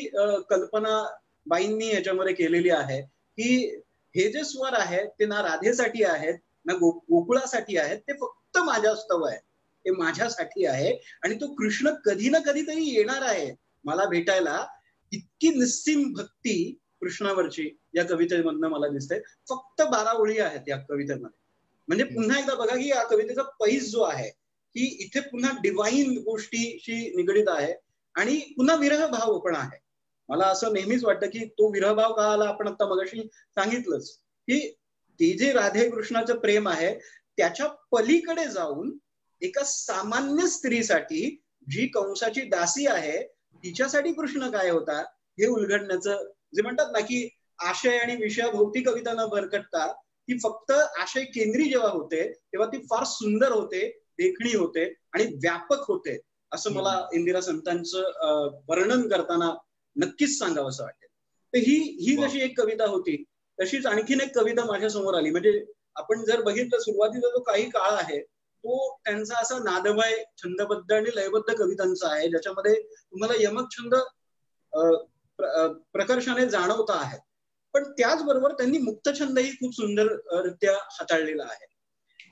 कल्पना बाईंनी याच्यामध्ये केलेली आहे की हे जे स्वर आहेत ते ना राधेसाठी आहेत ना गोकुळासाठी आहेत, ते फक्त माझ्यास्तव आहे, ते माझ्यासाठी आहे. आणि तो कृष्ण कधी ना कधीतरी येणार आहे मला भेटायला. इतकी निस्सीम भक्ती कृष्णावरची या कवितेमधनं मला दिसते. फक्त 12 ओळी आहेत या कवितेमध्ये. म्हणजे पुन्हा एकदा बघा की या कवितेचा पैस जो आहे की इथे पुन्हा डिवाइन गोष्टीशी निगडीत आहे आणि पुन्हा विरह भाव पण आहे. मला असं नेहमीच वाटतं की तो विरह भाव का आला, आपण आता मगाशी सांगितलंच की ते जे राधे कृष्णाचं प्रेम आहे त्याच्या पलीकडे जाऊन एका सामान्य स्त्रीसाठी, जी कंसाची दासी आहे, तिच्यासाठी कृष्ण काय होता हे उलगडण्याचं, जे म्हणतात ना की आशय आणि विषयाभोवती कविता न भरकटता ती फक्त आशय केंद्री जेव्हा होते तेव्हा ती फार सुंदर होते, देखणी होते आणि व्यापक होते, असं मला इंदिरा संतांचं वर्णन करताना नक्कीच सांगावं असं वाटतं. तर ही जशी एक कविता होती तशीच आणखीन एक कविता माझ्या समोर आली. म्हणजे आपण जर बघितलं सुरुवातीचा जो काही काळ आहे तो त्यांचा असा नादमय छंदबद्ध आणि लयबद्ध कवितांचा आहे, ज्याच्यामध्ये तुम्हाला यमक छंद प्रकर्षाने जाणवता आहे. पण त्याचबरोबर त्यांनी मुक्तछंदही खूप सुंदररित्या हाताळलेला आहे.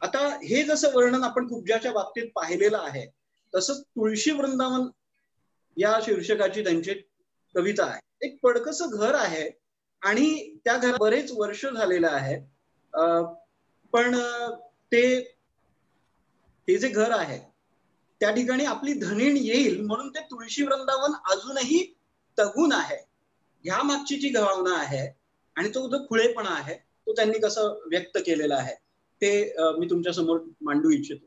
आता हे जसं वर्णन आपण कुब्जाच्या बाबतीत पाहिलेलं आहे, तसंच तुळशी वृंदावन या शीर्षकाची त्यांची कविता आहे. एक पडकस घर आहे आणि त्या घरात बरेच वर्ष झालेलं आहे, पण ते जे घर आहे त्या ठिकाणी आपली धनीण येईल म्हणून ते तुळशी वृंदावन अजूनही तगून आहे. ह्या मागची जी भावना आहे आणि तो जो खुळेपणा आहे तो त्यांनी कसं व्यक्त केलेला आहे ते मी तुमच्या समोर मांडू इच्छितो.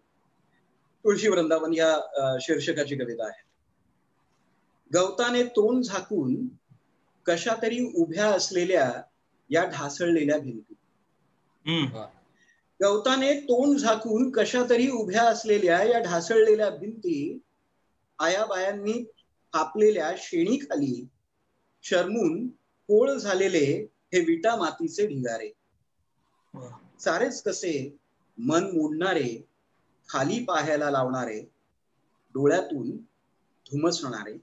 तुळशी वृंदावन या शीर्षकाची कविता आहे. गवताने तोंड झाकून कशा तरी उभ्या असलेल्या या ढासळलेल्या भिंती. गवताने तोंड झाकून कशा तरी उभ्या असलेल्या या ढासळलेल्या भिंती, आयाबायांनी कापलेल्या शेणीखाली शरमून कोळ झालेले हे विटा मातीचे ढिगारे. सारेच कसे मन मोडणारे, खाली पाहायला लावणारे, डोळ्यातून धुमसणारे.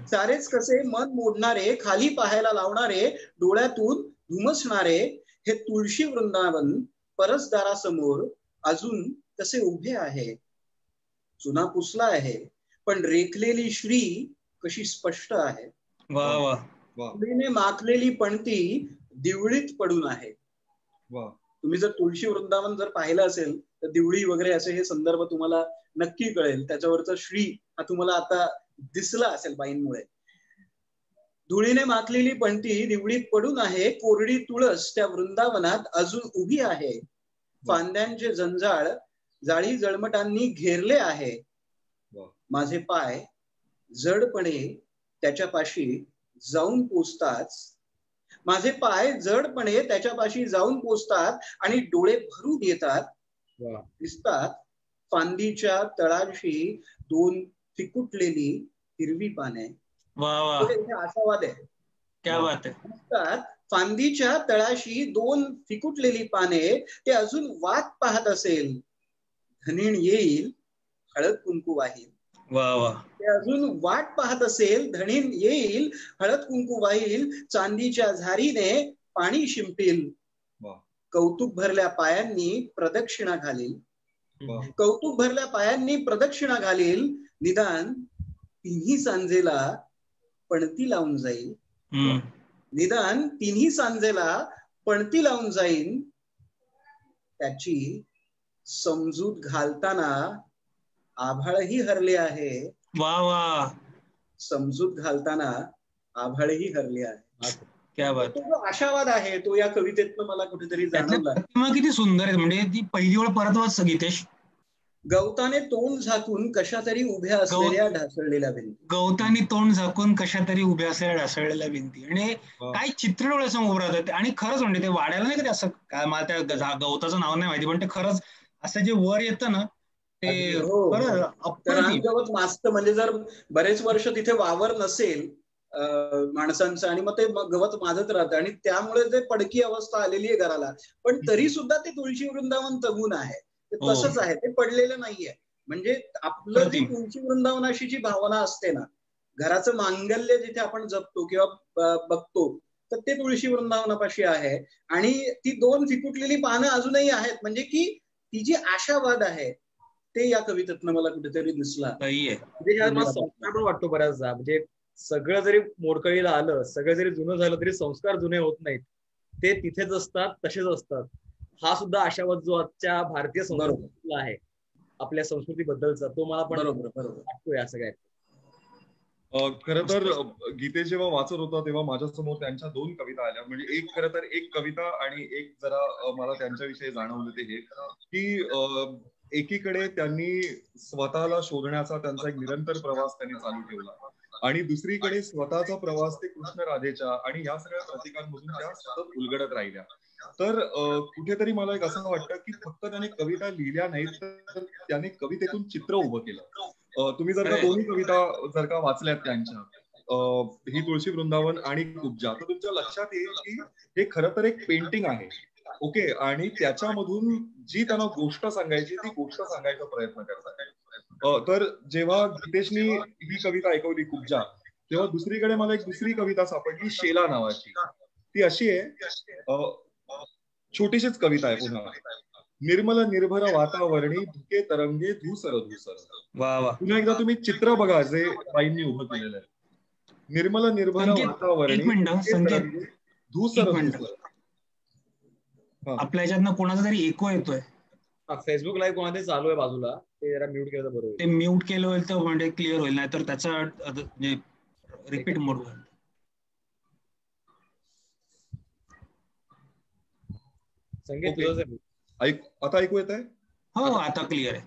सारेच कसे मन मोडणारे, खाली पाहायला लावणारे, डोळ्यातून धुमसणारे हे तुळशी वृंदावन परसदारासमोर अजून कसे उभे आहे. चुना पुसला आहे पण रेखलेली श्री कशी स्पष्ट आहे. मुलीने माखलेली पणती दिवळीत पडून आहे. तुम्ही जर तुळशी वृंदावन जर पाहिलं असेल तर दिवळी वगैरे असे हे संदर्भ तुम्हाला नक्की कळेल. त्याच्यावरचा श्री हा तुम्हाला आता दिसला असेल बाईंमुळे. धुळीने माखलेली पणती दिवळीत पडून आहे, कोरडी तुळस त्या वृंदावनात अजून उभी आहे. फांद्यांचे जंजाळ जाळी जळमटांनी घेरले आहे. माझे पाय जडपणे त्याच्यापाशी जाऊन पोचताच, माझे पाय जडपणे त्याच्यापाशी जाऊन पोचतात आणि डोळे भरून येतात. दिसतात फांदीच्या तळाशी दोन फिकुटलेली हिरवी पाने. आशावाद आहे. क्या बात आहे. दिसतात फांदीच्या तळाशी दोन फिकुटलेली पाने, ते अजून वाट पाहत असेल. धनीण येईल हळद कुंकू वाहील. ते अजून वाट पाहत असेल. धनीण येईल हळद कुंकू वाहील, चांदीच्या झारीने पाणी शिंपील. कौतुक भरल्या पायांनी प्रदक्षिणा घालील. कौतुक भरल्या पायांनी प्रदक्षिणा घालील. निदान तिन्ही सांजेला पणती लावून जाईल. निदान तिन्ही सांजेला पणती लावून जाईल. त्याची समजूत घालताना आभाळही हरले आहे. समजूत घालताना आभाळही हरले आहे. क्या बात. तो जो आशावाद आहे तो या कवितेतनं मला कुठेतरी जाणवला. किती सुंदर आहे. म्हणजे ती पहिली वेळ परत वाच गीतेश. गवताने तोंड झाकून कशा तरी उभ्या असलेल्या ढासळलेल्या भिंती. गवताने तोंड झाकून कशा तरी उभ्या असलेल्या ढासळलेल्या भिंती. आणि काय चित्र डोळ्यासमोर उभं राहतात. आणि खरंच म्हणजे ते वाढायला नाही का असं काय, मला त्या गवताचं नाव नाही माहिती, पण ते खरंच असं जे वर येतं ना ते गवत मास्त. म्हणजे जर बरेच वर्ष तिथे वावर नसेल माणसांचं आणि मग ते गवत माजत राहतं आणि त्यामुळे ते पडकी अवस्था आलेली आहे घराला, पण तरी सुद्धा ते तुळशी वृंदावन तगून आहे. तसंच आहे, ते पडलेलं नाहीये. म्हणजे आपलं जी तुळशी वृंदावनाशी जी भावना असते ना, घराचं मांगल्य जिथे आपण जपतो किंवा बघतो, तर ते तुळशी वृंदावनापाशी आहे. आणि ती दोन फिकुटलेली पानं अजूनही आहेत. म्हणजे की ती जी आशावाद आहे ते या कवितेतनं मला कुठेतरी दिसला. म्हणजे मला संस्कार पण वाटतो बऱ्याचदा. म्हणजे सगळं जरी मोडकळीला आलं, सगळं जरी जुनं झालं तरी संस्कार जुने होत नाहीत. ते तिथेच असतात, तसेच असतात. हा सुद्धा आशावाद जो आजच्या भारतीय संस्कृतीला आहे, आपल्या संस्कृतीबद्दलचा, तो मला पण वाटतोय या सगळ्यात. खरं तर गीते जेव्हा वाचत होता तेव्हा माझ्यासमोर त्यांच्या दोन कविता आल्या. म्हणजे एक खरं तर एक कविता आणि एक जरा मला त्यांच्याविषयी जाणवलं ते हे की एकीकडे त्यांनी स्वतःला शोधण्याचा त्यांचा एक निरंतर प्रवास त्यांनी चालू ठेवला आणि दुसरीकडे स्वतःचा प्रवास ते कृष्ण राधेच्या आणि या सगळ्या प्रतीकांमधून त्या सतत उलगडत राहिल्या. तर कुठेतरी मला एक असं वाटतं की फक्त त्याने कविता लिहिल्या नाहीत, तर त्याने कवितेतून चित्र उभं केलं. तुम्ही जर का दोन्ही कविता जर का वाचल्यात त्यांच्या, ही तुळशी वृंदावन आणि कुब्जा, तर तुमच्या लक्षात येईल की हे खरं तर एक पेंटिंग आहे. ओके, आणि त्याच्यामधून जी त्यांना गोष्ट सांगायची ती गोष्ट सांगायचा प्रयत्न करतात. तर जेव्हा गीतेशनी ही कविता ऐकवली कुब्जा, तेव्हा दुसरीकडे मला एक दुसरी कविता सापडली शेला नावाची. ती अशी आहे, छोटीशीच कविता आहे पुन्हा. निर्मल निर्भर वातावरणी धुके तरंगे धूसर धूसर. पुन्हा एकदा तुम्ही चित्र बघा जे बाईंनी उभं केलेलं आहे. निर्मल निर्भर वातावरणी धूसर धूसर. आपल्या ह्याच्यातनं कोणाचा तरी एको येतोय. फेसबुक लाईव्ह कोणातरी चालू आहे बाजूला, ते जरा म्यूट केलं तर बरोबर. ते म्यूट केलं होईल तर म्हणजे क्लिअर होईल, नाही तर त्याचा रिपीट मोड होईल. संगीत आता ऐकू येत आहे? हो, आता क्लिअर आहे.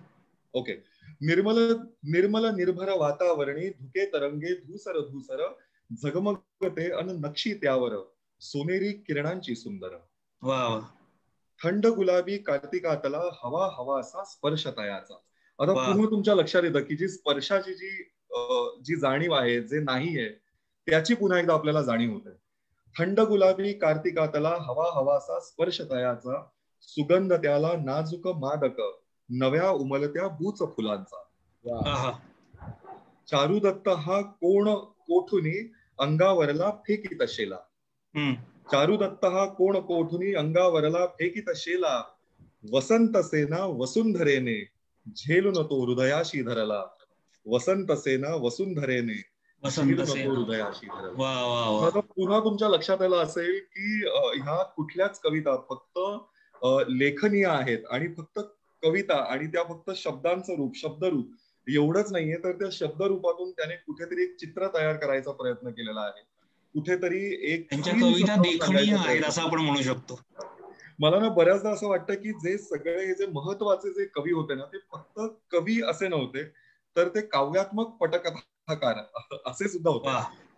ओके. निर्मल निर्भर वातावरणी धुके तरंगे धूसर धूसर झगमगते अन नक्षी त्यावर सोनेरी किरणांची सुंदर. वा वा. थंड गुलाबी कार्तिकातला हवा हवासा स्पर्श तयाचा. आता पुन्हा तुमच्या लक्षात येतं की जी स्पर्शाची जी जाणीव आहे, जे नाही आहे त्याची पुन्हा एकदा आपल्याला जाणीव होते. थंड गुलाबी कार्तिकातला हवा हवासा स्पर्श तयाचा सुगंध त्याला नाजूक मादक नव्या उमलत्या बूच फुलांचा. चारुदत्त हा कोण कोठुनी अंगावरला फेकीत शेला. चारुदत्त हा कोण कोठुनी अंगावरला फेकीत शेला. वसंत सेना वसुंधरेने झेलून तो हृदयाशी धरला. वसंत सेना वसुंधरेने झेलून तो हृदयाशी धरला. आता पुन्हा तुमच्या लक्षात आलं असेल की ह्या कुठल्याच कविता फक्त लेखनीय आहेत आणि फक्त कविता आणि त्या फक्त शब्दांचं रूप, शब्दरूप एवढंच नाहीये, तर त्या शब्दरूपातून त्याने कुठेतरी एक चित्र तयार करायचा प्रयत्न केलेला आहे. कुठेतरी एक कविता देखणीय आहेत असं आपण म्हणू शकतो. मला ना बऱ्याचदा असं वाटतं की जे सगळे जे महत्वाचे जे कवी होते ना, ते फक्त कवी असे नव्हते, तर ते काव्यात्मक पटकथाकार असे सुद्धा होते.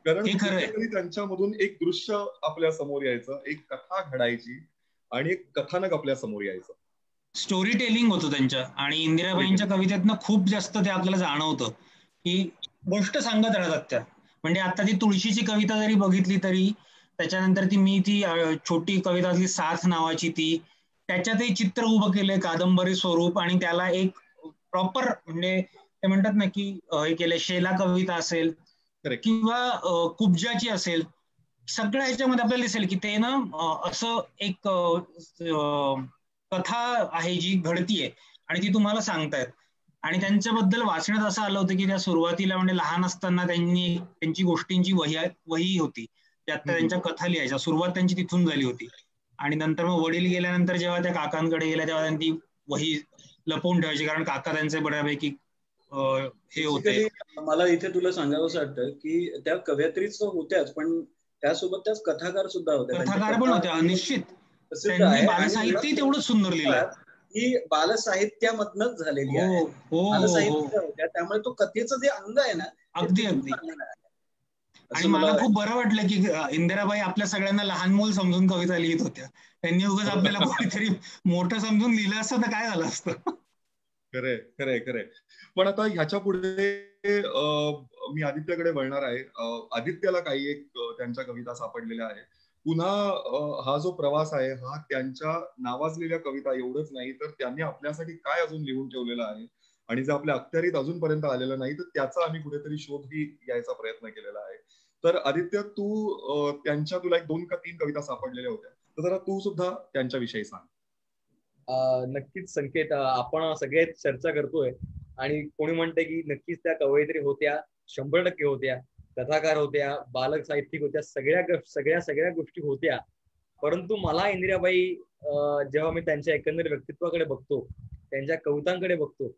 कारण त्यांच्यामधून एक दृश्य आपल्या समोर यायचं, एक कथा घडायची आणि एक कथानक आपल्या समोर यायचं. स्टोरी टेलिंग होतं त्यांच्या. आणि इंदिराबाईंच्या कवितेतनं खूप जास्त ते आपल्याला जाणवतं की गोष्ट सांगत राहतात त्या. म्हणजे आता ती तुळशीची कविता जरी बघितली तरी त्याच्यानंतर ती छोटी कवितातली साथ नावाची त्याच्यातही चित्र उभं केलंय कादंबरी स्वरूप आणि त्याला एक प्रॉपर म्हणजे ते म्हणतात ना की हे केलंय. शेला कविता असेल किंवा कुब्जाची असेल, सगळ्या ह्याच्यामध्ये आपल्याला दिसेल की ते ना असं एक कथा आहे जी घडतीये आणि ती तुम्हाला सांगतायत. आणि त्यांच्याबद्दल वाचण्यात असं आलं होतं की त्या सुरुवातीला म्हणजे लहान असताना त्यांची गोष्टींची वही होती, त्यात त्यांच्या कथा लिहायच्या. सुरुवात त्यांची तिथून झाली होती आणि नंतर मग वडील गेल्यानंतर जेव्हा त्या काकांकडे गेल्या तेव्हा त्यांनी वही लपवून ठेवायची, कारण काका त्यांचे बऱ्यापैकी हे होते. मला इथे तुला सांगावंसं वाटतं की त्या कवयित्रीच होत्याच, पण त्यासोबत त्याच कथाकार सुद्धा होत्या. कथाकार पण होत्या निश्चित. त्यांनी बालसाहित्य तेवढंच सुंदर लिहिलं. ही बालसाहित्यामधनच झालेली आहे. बालसाहित्य होत्या, त्यामुळे तो कथेचं जे अंग आहे ना, अगदी अगदी. आणि मला खूप बरं वाटलं की इंदिराबाई आपल्या सगळ्यांना लहान मूल समजून कविता लिहित होत्या. त्यांनी उगाच आपल्याला कोणीतरी मोठं समजून लिहिलं असतं तर काय झालं असतं. खरंय खरंय खरंय. पण आता ह्याच्या पुढे मी आदित्यकडे वळणार आहे. आदित्यला काही एक त्यांच्या कविता सापडलेल्या आहेत. पुन्हा हा जो प्रवास आहे हा त्यांच्या नावाजलेल्या कविता एवढंच नाही, तर त्यांनी आपल्यासाठी काय अजून लिहून ठेवलेलं आहे आणि जे आपल्या अखत्यारीत अजूनपर्यंत आलेलं नाही, तर त्याचा आम्ही कुठेतरी शोधही घ्यायचा प्रयत्न केलेला आहे. तर आदित्य, तू तुला एक 2 का 3 कविता सापडलेल्या होत्या, तर जरा तू सुद्धा त्यांच्याविषयी सांग. नक्कीच संकेत, आपण सगळे चर्चा करतोय आणि कोणी म्हणते की नक्कीच त्या कवयित्री होत्या, 100% होत्या, कथाकार होत्या, बालक साहित्यिक होत्या, सगळ्या गोष्टी होत्या. परंतु मला इंदिराबाई जेव्हा मी त्यांच्या एकंदर व्यक्तित्वाकडे बघतो, त्यांच्या कवितांकडे बघतो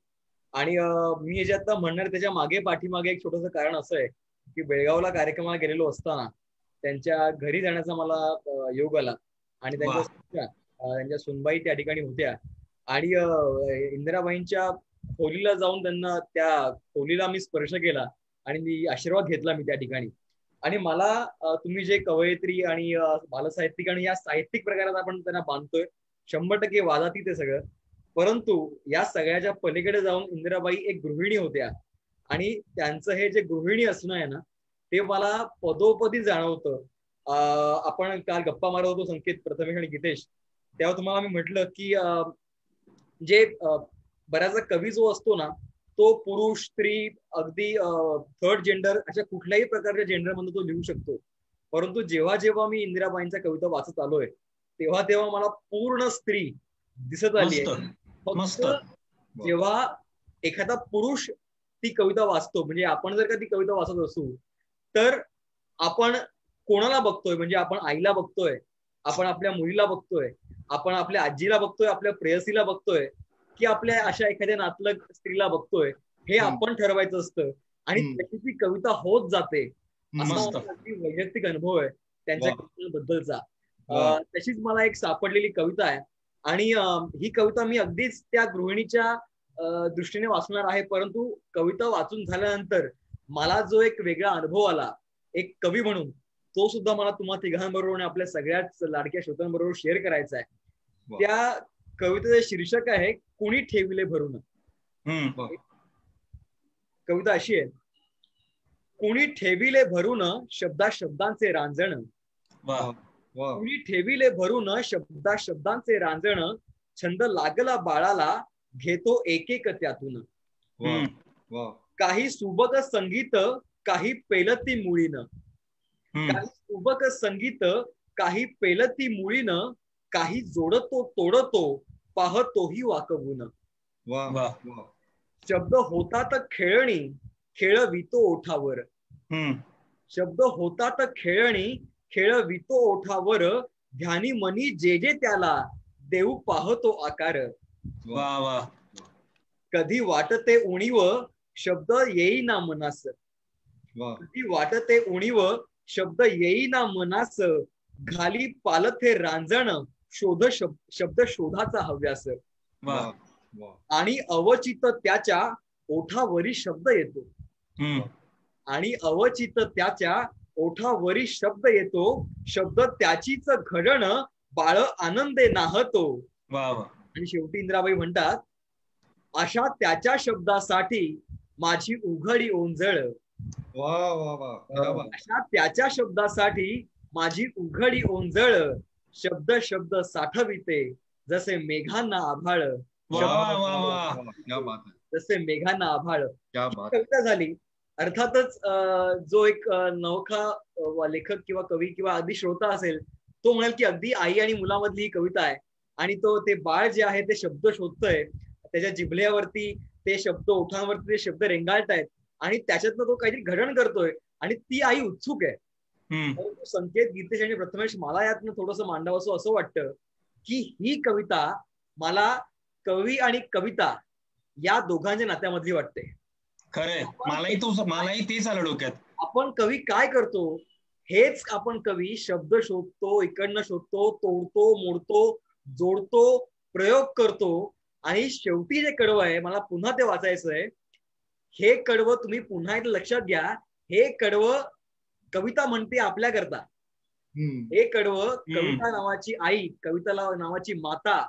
आणि मी याच्यात म्हणणार त्याच्या पाठीमागे एक छोटंसं कारण असं आहे की बेळगावला कार्यक्रमाला गेलेलो असताना त्यांच्या घरी जाण्याचा मला योग आला आणि त्यांच्या सुनबाई त्या ठिकाणी होत्या आणि इंदिराबाईंच्या खोलीला जाऊन त्यांना त्या खोलीला मी स्पर्श केला आणि आशीर्वाद घेतला मी त्या ठिकाणी. आणि मला तुम्ही जे कवयित्री आणि बालसाहित्यिक आणि या साहित्यिक प्रकारात आपण त्यांना बांधतोय, 100% वादातीत आहे सगळं, परंतु या सगळ्याच्या पलीकडे जाऊन इंदिराबाई एक गृहिणी होत्या आणि त्यांचं हे जे गृहिणी असणं आहे ना, ते मला पदोपदी जाणवतं. आपण काल गप्पा मारत होतो संकेत, प्रथमेश आणि गीतेश, तेव्हा तुम्हाला मी म्हटलं की जे बऱ्याचदा कवी जो असतो ना तो पुरुष स्त्री अगदी थर्ड जेंडर अशा कुठल्याही प्रकारच्या जेंडर मध्ये तो लिहू शकतो. परंतु जेव्हा जेव्हा मी इंदिराबाईंच्या कविता वाचत आलोय तेव्हा तेव्हा मला पूर्ण स्त्री दिसत आली आहे. फक्त जेव्हा एखादा पुरुष ती कविता वाचतो, म्हणजे आपण जर का ती कविता वाचत असू तर आपण कोणाला बघतोय, म्हणजे आपण आईला बघतोय, आपण आपल्या मुलीला बघतोय, आपण आपल्या आजीला बघतोय, आपल्या प्रेयसीला बघतोय, की आपल्या अशा एखाद्या नातलग स्त्रीला बघतोय, हे आपण ठरवायचं असतं. आणि त्याची ती कविता होत जाते. असा अगदी वैयक्तिक अनुभव आहे त्यांच्या कवितेबद्दलचा. तशीच मला एक सापडलेली कविता आहे आणि ही कविता मी अगदीच त्या गृहिणीच्या दृष्टीने वाचणार आहे. परंतु कविता वाचून झाल्यानंतर मला जो एक वेगळा अनुभव आला एक कवी म्हणून, तो सुद्धा मला तुम्हा तिघांबरोबर आणि आपल्या सगळ्याच लाडक्या श्रोत्यांबरोबर शेअर करायचा आहे. त्या कवितेचे शीर्षक आहे कुणी ठेविले भरून. कविता अशी आहे, कुणी ठेविले भरून शब्दा शब्दांचे रांजण, कुणी ठेविले भरून शब्दा शब्दांचे रांजण, छंद लागला बाळाला घेतो एक एक त्यातून. काही सुबक संगीत काही पेलती मुळीनं, काही सुबक संगीत काही पेलती मुळीनं, काही जोडतो तोडतो पाहतोही वाकवून. शब्द होतात खेळणी खेळवितो ओठावर, शब्द होतात खेळणी खेळवितो ओठावर, ध्यानी मनी जे जे त्याला देऊ पाहतो आकार. कधी वाटते उणीव शब्द येईना मनास, कधी वाटते उणीव शब्द येईना मनास, घाली पालथे रांजण शोध शब्द शोधाचा हव्यास. आणि अवचित त्याच्या ओठावरी शब्द येतो, आणि अवचित त्याच्या ओठावरी शब्द येतो, शब्द त्याचीच घडण बाळ आनंदे नाहतो. आणि शेवटी इंदिराबाई म्हणतात, अशा त्याच्या शब्दासाठी माझी उघडी ओंजळ, अशा त्याच्या शब्दासाठी माझी उघडी ओंजळ, शब्द शब्द साठविते जसे मेघांना आभाळ, जसे मेघांना आभाळ. कविता झाली. अर्थातच जो एक नवखा लेखक किंवा कवी किंवा अगदी श्रोता असेल तो म्हणेल की अगदी आई आणि मुलामधली ही कविता आहे आणि तो ते बाळ जे आहे ते शब्द शोधतोय, त्याच्या जिभल्यावरती ते शब्द, ओठांवरती ते शब्द रेंगाळतायत आणि त्याच्यातनं तो काहीतरी घडण करतोय आणि ती आई उत्सुक आहे. संकेत, गीतेश आणि प्रथमेश, मला यातनं थोडंसं मांडावं असं वाटतं की ही कविता मला कवी आणि कविता या दोघांच्या नात्यामधली वाटते. खरंय, मलाही तेच आलं डोक्यात. आपण कवी काय करतो हेच, आपण कवी शब्द शोधतो, इकडनं शोधतो, तोडतो, मोडतो, जोडतो, प्रयोग करतो आणि शेवटी जे कडवं आहे, मला पुन्हा ते वाचायचं आहे. हे कडवं तुम्ही पुन्हा एकदा लक्षात घ्या, हे कडवं कविता म्हणते आपल्याकरता. हे कडवं कविता नावाची आई, कविता नावाची माता,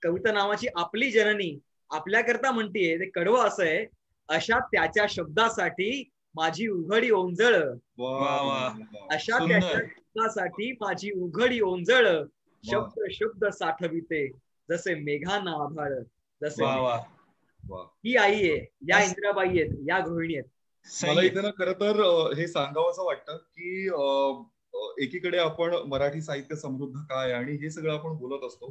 कविता नावाची आपली जननी आपल्याकरता म्हणतीये. ते कडवं असं आहे, अशा त्याच्या शब्दासाठी माझी उघडी ओंजळ, अशा त्याच्या शब्दासाठी माझी उघडी ओंजळ, शब्द शब्द साठविते जसे मेघांना आभाळ. जसे ही आई आहे, या इंदिराबाई आहेत, या गृहिणी आहेत. मला इथे ना खरं तर हे सांगावंसं वाटतं की एकीकडे आपण मराठी साहित्य समृद्ध काय आणि हे सगळं आपण बोलत असतो,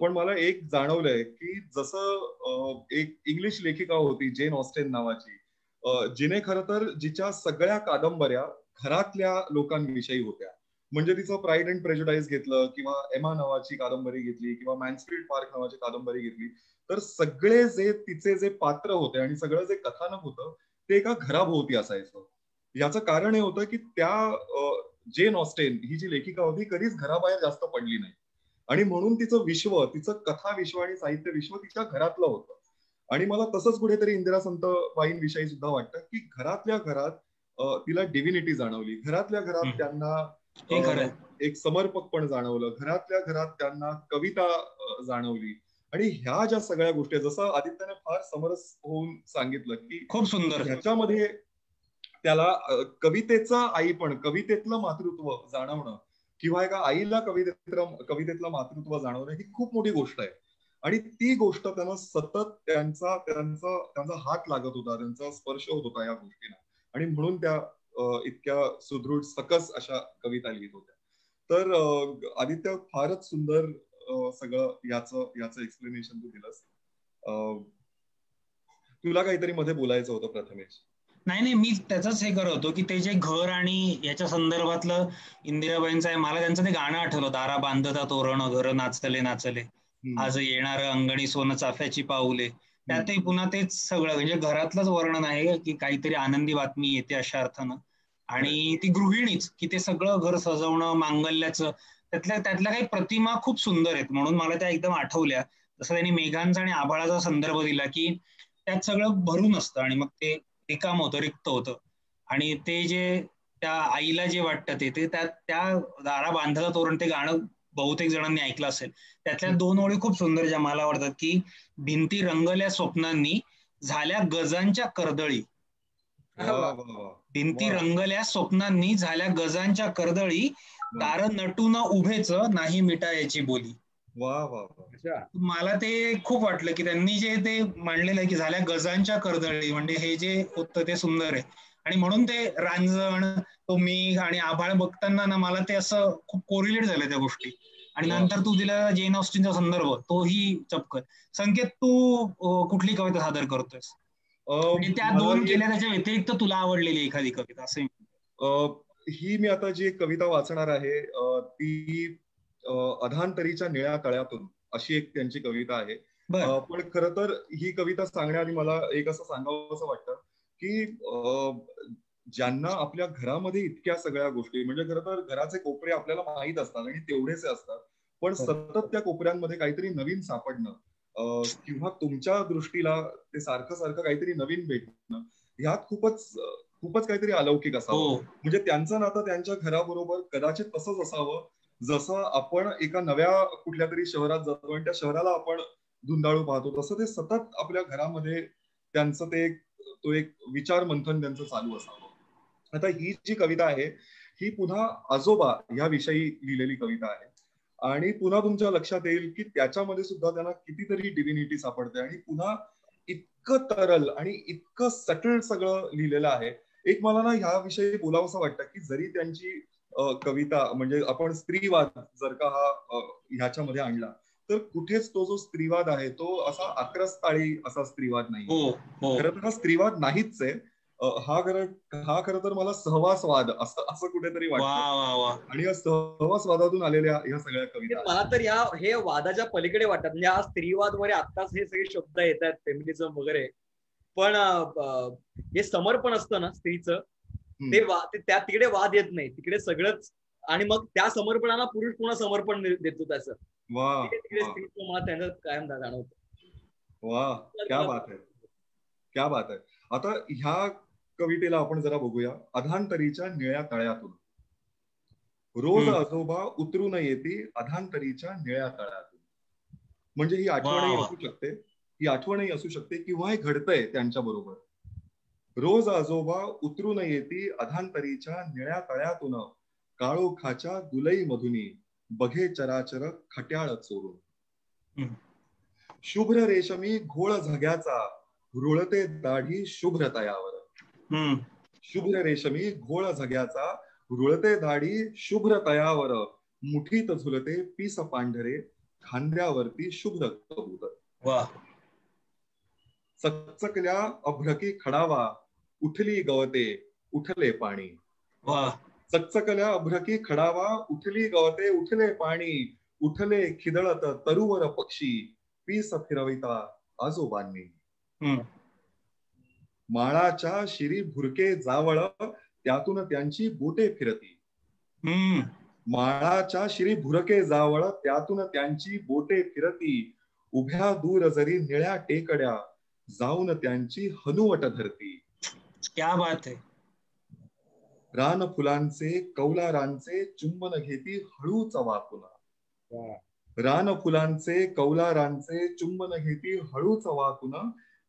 पण मला एक जाणवलंय की जसं एक इंग्लिश लेखिका होती जेन ऑस्टेन नावाची, जिने खरं तर जिच्या सगळ्या कादंबऱ्या घरातल्या लोकांविषयी होत्या. म्हणजे तिचं प्राईड अँड प्रेजुडाईज घेतलं किंवा एमा नावाची कादंबरी घेतली किंवा मॅनस्फील्ड पार्क नावाची कादंबरी घेतली, तर सगळे जे तिचे जे पात्र होते आणि सगळं जे कथानक होतं ते एका घराभोवती असायचं. याचं कारण हे होतं की त्या जेन ऑस्टेन ही जी लेखिका होती कधीच घराबाहेर जास्त पडली नाही आणि म्हणून तिचं विश्व, तिचं कथा विश्व आणि साहित्य विश्व तिच्या घरातलं होतं. आणि मला तसंच कुठेतरी इंदिरा संत बाईंविषयी सुद्धा वाटतं की घरातल्या घरात तिला डिव्हिनिटी जाणवली, घरातल्या घरात त्यांना एक समर्पकपण जाणवलं, घरातल्या घरात त्यांना कविता जाणवली. आणि ह्या ज्या सगळ्या गोष्टी, जसं आदित्यने फार समरस होऊन सांगितलं की खूप सुंदर, ह्याच्यामध्ये त्याला कवितेचं आईपण, कवितेतलं मातृत्व जाणवणं किंवा एका आईला कवितेतलं मातृत्व जाणवणं ही खूप मोठी गोष्ट आहे. आणि ती गोष्ट त्यांना सतत त्यांचा हात लागत होता, त्यांचा स्पर्श होत होता या गोष्टीला, आणि म्हणून त्या इतक्या सुदृढ सकस अशा कविता लिहित होत्या. तर आदित्य, फारच सुंदर सगळं याचं एक्सप्लेनेशन तू दिलंस. तुला काहीतरी मध्ये बोलायचं होतं प्रथमेश? नाही, मी त्याच हे करत होतो की ते जे घर आणि याच्या संदर्भातलं इंदिराबाईंचं आहे. मला त्यांचं ते गाणं आठवलं, दारा बांधता तोरण घर नाचले नाचले, आज येणार अंगणी सोनं चाफ्याची पाऊले. त्यातही पुन्हा तेच सगळं म्हणजे घरातलंच वर्णन आहे की काहीतरी आनंदी बातमी येते अशा अर्थानं. आणि ती गृहिणीच की ते सगळं घर सजवणं, मांगल्याचं, त्यातल्या काही प्रतिमा खूप सुंदर आहेत, म्हणून मला त्या एकदम आठवल्या. जसं त्यांनी मेघांचा आणि आभाळाचा संदर्भ दिला की त्यात सगळं भरून असतं आणि मग ते रिकाम होतं, रिक्त होतं. आणि ते जे त्या आईला जे वाटतं ते त्या दारा बांधलं तोरण, ते गाणं बहुतेक जणांनी ऐकलं असेल. त्यातल्या 2 ओळी खूप सुंदर ज्या मला आवडतात की भिंती रंगल्या स्वप्नांनी झाल्या गजांच्या कर्दळी. भिंती रंगल्या स्वप्नांनी झाल्या गजांच्या कर्दळी, दार नटून उभेच नाही मिटायची बोली. मला ते खूप वाटलं की त्यांनी जे ते मांडलेलं आहे की झाल्या गजांच्या कर्दळी, म्हणजे हे जे होतं ते सुंदर आहे. आणि म्हणून ते रांजण, तो मेघ आणि आभाळ बघताना ना मला ते असं खूप कोरिलेट झालं त्या गोष्टी. आणि नंतर तू दिला जेन ऑस्टिनचा संदर्भ, तोही चपकन. संकेत, तू कुठली कविता सादर करतोयस? म्हणजे त्या 2 केल्या, त्याच्या व्यतिरिक्त तुला आवडलेली एखादी कविता असं? ही मी आता जी कविता वाचणार आहे ती अधांतरीच्या निळ्या तळ्यातून अशी एक त्यांची कविता आहे. पण खरं तर ही कविता सांगण्याआधी मला एक असं सांगावं असं वाटतं की ज्यांना आपल्या घरामध्ये इतक्या सगळ्या गोष्टी, म्हणजे खरं तर घराचे कोपरे आपल्याला माहीत असतात आणि तेवढेसे असतात, पण सतत त्या कोपऱ्यांमध्ये काहीतरी नवीन सापडणं किंवा तुमच्या दृष्टीला ते सारखं काहीतरी नवीन भेटणं, ह्यात खूपच काहीतरी अलौकिक असावं. म्हणजे त्यांचं नातं त्यांच्या घराबरोबर कदाचित तसंच असावं जसं आपण एका नव्या कुठल्या तरी शहरात जातो आणि त्या शहराला आपण धुंदाळू पाहतो, तसं ते सतत आपल्या घरामध्ये त्यांचं तो एक विचार मंथन त्यांचं चालू असावं. आता ही जी कविता आहे ही पुन्हा आजोबा याविषयी लिहिलेली कविता आहे. आणि पुन्हा तुमच्या लक्षात येईल की त्याच्यामध्ये सुद्धा त्यांना कितीतरी डिव्हिनिटी सापडते आणि पुन्हा इतकं तरल आणि इतकं सटल सगळं लिहिलेलं आहे. एक मला ना ह्याविषयी बोलावंसं वाटतं की जरी त्यांची कविता म्हणजे आपण स्त्रीवाद जर का हा ह्याच्यामध्ये आणला तर कुठेच तो जो स्त्रीवाद आहे तो असा आक्रस्ताळी असा स्त्रीवाद नाही. खरं तर हा स्त्रीवाद नाहीच आहे. हा खरं तर मला सहवासवाद असं कुठेतरी वाटतं. आणि या सहवासवादातून आलेल्या ह्या सगळ्या कविता मला तर हे वादाच्या पलीकडे वाटतात. म्हणजे हा स्त्रीवाद वगैरे आत्ताच हे सगळे शब्द येत आहेत, फेमिनिझम वगैरे, पण हे समर्पण असतं ना स्त्रीचं, त्या तिकडे वाद येत नाही, तिकडे सगळंच. आणि मग त्या समर्पणाला पुरुष पुन्हा समर्पण देतो त्याचं. तिकडे स्त्रीचं मला त्यांचं कायम जाणवतं. वा, क्या बात आहे, क्या बात आहे. आता ह्या कवितेला आपण जरा बघूया. अधांतरीच्या निळ्या तळ्यातून. रोज आजोबा उतरून येते अधांतरीच्या निळ्या तळ्यातून. म्हणजे ही आठवणही असू शकते किंवा हे घडतंय त्यांच्या बरोबर. रोज आजोबा उतरून येते अधांतरीच्या निळ्या तळ्यातून, काळोखाच्या दुलई मधुनी बघे चराचर खट्याळ चोरून. शुभ्र रेशमी घोळ झग्याचा रुळते दाढी शुभ्र तयावर. शुभ्र रेशमी घोळ झग्याचा रुळते दाढी शुभ्र तयावर, मुठीत झुलते पीस पांढरे खांद्यावरती शुभ्र कबूतर. चकचकल्या अभ्रकी खडावा उठली गवते उठले पाणी. चकचकल्या अभ्रकी खडावा उठली गवते उठले पाणी, उठले खिदळत तरुवर पक्षी पीस फिरविता आजोबांनी. माळाच्या शिरी भुरके जावळ त्यातून त्यांची बोटे फिरती. माळाच्या शिरी भुरके जावळ त्यातून त्यांची बोटे फिरती, उभ्या दूर जरी निळ्या टेकड्या जाऊन त्यांची हनुवट धरती. क्या बात आहे. रान फुलांचे कौलारांचे चुंबन घेती हळूच वाकून. रान फुलांचे कौलारांचे चुंबन घेती हळूच वाकून,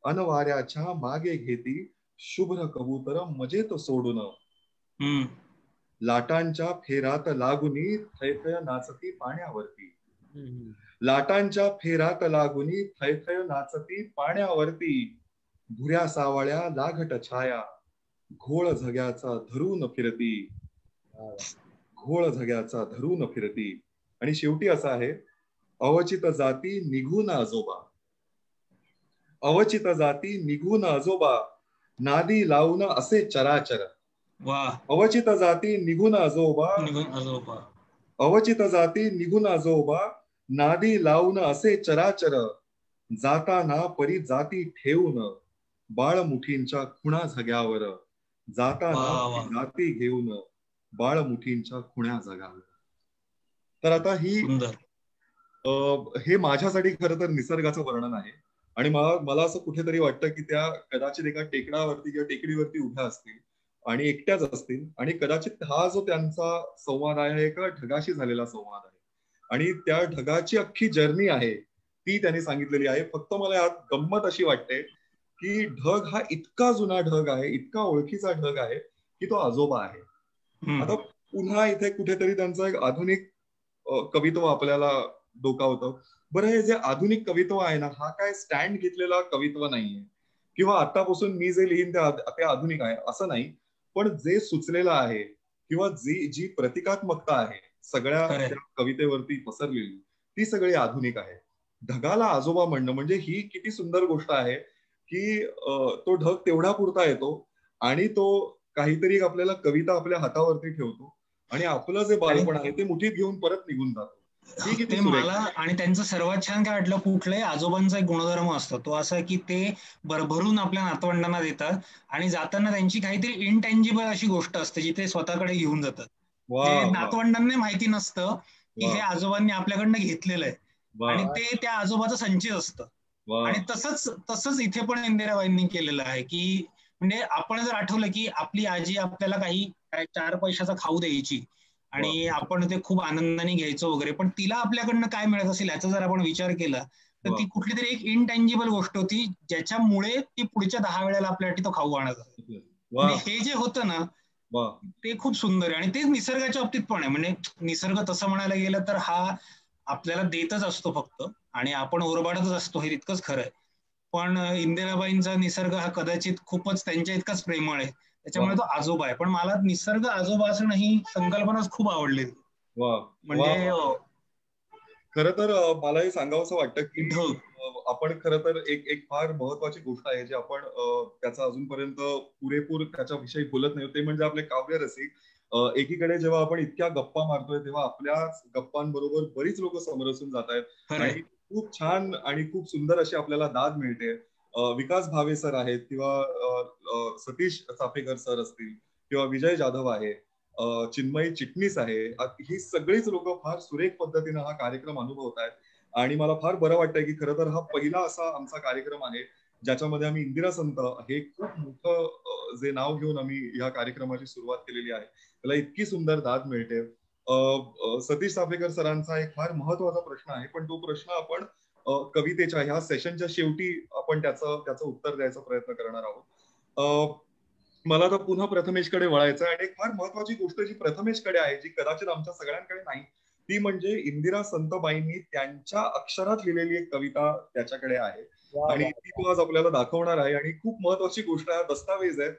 अनवाऱ्याच्या मागे घेती शुभ्र कबूतर मजेत सोडून. लाटांच्या फेरात लागुनी थैथय नाचती पाण्यावरती. लाटांच्या फेरात लागुनी थैथय नाचती पाण्यावरती. भुऱ्या सावळ्या लाघट छाया घोळ झग्याचा धरून फिरती. घोळ झग्याचा धरून फिरती. आणि शेवटी असं आहे, अवचित जाती निघून आजोबा. अवचित जाती निघून आजोबा नादी लावून असे चराचर. अवचित जाती निघून आजोबा. अवचित जाती निघून आजोबा नादी लावून असे चराचर. जाताना परी जाती ठेवून बाळ मुठींच्या खुणा झग्यावर. जाताना जाती घेऊन बाळ मुठींच्या खुण्या जगावर. तर आता हे माझ्यासाठी खरं तर निसर्गाचं वर्णन आहे. आणि मला असं कुठेतरी वाटतं की त्या कदाचित एका टेकडावरती किंवा टेकडीवरती उभ्या असतील आणि एकट्याच असतील, आणि कदाचित हा जो त्यांचा संवाद आहे एका ढगाशी झालेला संवाद आहे, आणि त्या ढगाची अख्खी जर्नी आहे ती त्यांनी सांगितलेली आहे. फक्त मला यात गंमत अशी वाटते की ढग हा इतका जुना ढग आहे, इतका ओळखीचा ढग आहे की तो आजोबा आहे. आता पुन्हा इथे कुठेतरी त्यांचं एक आधुनिक कवित्व आपल्याला डोकावतं. बरं, हे जे आधुनिक कवित्व आहे ना, हा काय स्टँड घेतलेला कवित्व नाहीये किंवा आतापासून मी जे लिहीन ते आधुनिक आहे असं नाही. पण जे सुचलेलं आहे किंवा जी प्रतिकात्मकता आहे सगळ्या कवितेवरती पसरलेली, ती सगळी आधुनिक आहे. ढगाला आजोबा म्हणणं म्हणजे ही किती सुंदर गोष्ट आहे की तो ढग तेवढा पुरता येतो आणि तो काहीतरी आपल्याला कविता आपल्या हातावरती ठेवतो आणि आपलं जे बालपण आहे ते मुठीत घेऊन परत निघून जातो. ते मला आणि त्यांचं सर्वात छान काय वाटलं, कुठल्याही आजोबांचा एक गुणधर्म असतो तो असा की ते भरभरून आपल्या नातवंडांना देतात आणि जाताना त्यांची काहीतरी इनटँजिबल अशी गोष्ट असते जी ते स्वतःकडे घेऊन जातात. नातवंडांना माहिती नसतं की हे आजोबांनी आपल्याकडनं घेतलेलं आहे आणि ते त्या आजोबाचं संचित असतं. आणि तसंच इथे पण इंदिराबाईंनी केलेलं आहे की म्हणजे आपण जर आठवलं की आपली आजी आपल्याला काही 4 पैशाचा खाऊ द्यायची आणि आपण ते खूप आनंदाने घ्यायचो वगैरे, पण तिला आपल्याकडनं काय मिळत असेल याचा जर आपण विचार केला तर ती कुठली तरी एक इनटँजिबल गोष्ट होती ज्याच्यामुळे ती पुढच्या 10 वेळेला आपल्यासाठी तो खाऊ आणत असेल. हे जे होतं ना ते खूप सुंदर आहे आणि ते निसर्गाच्या बाबतीत पण आहे. म्हणजे निसर्ग तसं म्हणायला गेलं तर हा आपल्याला देतच असतो फक्त आणि आपण ओरबाडतच असतो, हे तितकंच खरं आहे. पण इंदिराबाईंचा निसर्ग हा कदाचित खूपच त्यांच्या इतकाच प्रेमळ आहे, त्याच्यामुळे तो आजोबा आहे. पण मला निसर्ग आजोबा असणं ही संकल्पनाच खूप आवडली. म्हणजे खरं तर मला हे सांगावंसं वाटतं की आपण खरं तर एक फार महत्वाची गोष्ट आहे जी आपण त्याचा अजूनपर्यंत पुरेपूर त्याच्याविषयी बोलत नाही, ते म्हणजे आपले काव्य रसिक. एकीकडे जेव्हा आपण इतक्या गप्पा मारतोय तेव्हा आपल्या गप्पांबरोबर बरीच लोक समरसून जात आहेत आणि खूप छान आणि खूप सुंदर अशी आपल्याला दाद मिळते. विकास भावे सर आहेत किंवा सतीश चाफेकर सर असतील किंवा विजय जाधव आहे, चिन्मयी चिटणीस आहे, ही सगळीच लोक फार सुरेख पद्धतीने हा कार्यक्रम अनुभवत आहेत. आणि मला फार बरं वाटतंय की खरं तर हा पहिला असा आमचा कार्यक्रम आहे ज्याच्यामध्ये आम्ही इंदिरा संत हे खूप मोठं जे नाव घेऊन आम्ही या कार्यक्रमाची सुरुवात केलेली आहे, त्याला इतकी सुंदर दाद मिळते. सतीश चाफेकर सरांचा एक फार महत्वाचा प्रश्न आहे, पण तो प्रश्न आपण कवितेच्या ह्या सेशनच्या शेवटी आपण त्याचं उत्तर द्यायचा प्रयत्न करणार आहोत. मला तर पुन्हा प्रथमेशकडे वळायचं आहे आणि एक फार महत्वाची गोष्ट जी प्रथमेशकडे आहे जी कदाचित आमच्या सगळ्यांकडे नाही, ती म्हणजे इंदिरा संतबाईंनी त्यांच्या अक्षरात लिहिलेली एक कविता त्याच्याकडे आहे आणि ती तो आज आपल्याला दाखवणार आहे. आणि खूप महत्वाची गोष्ट आहे, दस्तावेज आहे.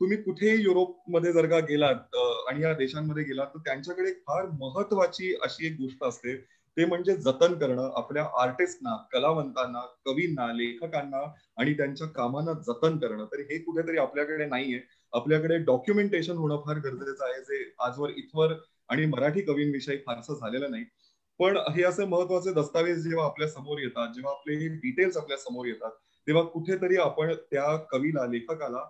तुम्ही कुठेही युरोपमध्ये जर का गेलात आणि या देशांमध्ये गेलात तर त्यांच्याकडे फार महत्वाची अशी एक गोष्ट असते, ते म्हणजे जतन करणं. आपल्या आर्टिस्टना, कलावंतांना, कवींना, लेखकांना आणि त्यांच्या कामांना जतन करणं. तर हे कुठेतरी आपल्याकडे नाहीये. आपल्याकडे डॉक्युमेंटेशन होणं फार गरजेचं आहे, जे आजवर इथवर आणि मराठी कवींविषयी फारसं झालेलं नाही. पण हे असे महत्वाचे दस्तावेज जेव्हा आपल्या समोर येतात, जेव्हा आपले हे डिटेल्स आपल्या समोर येतात, तेव्हा कुठेतरी आपण त्या कवीला, लेखकाला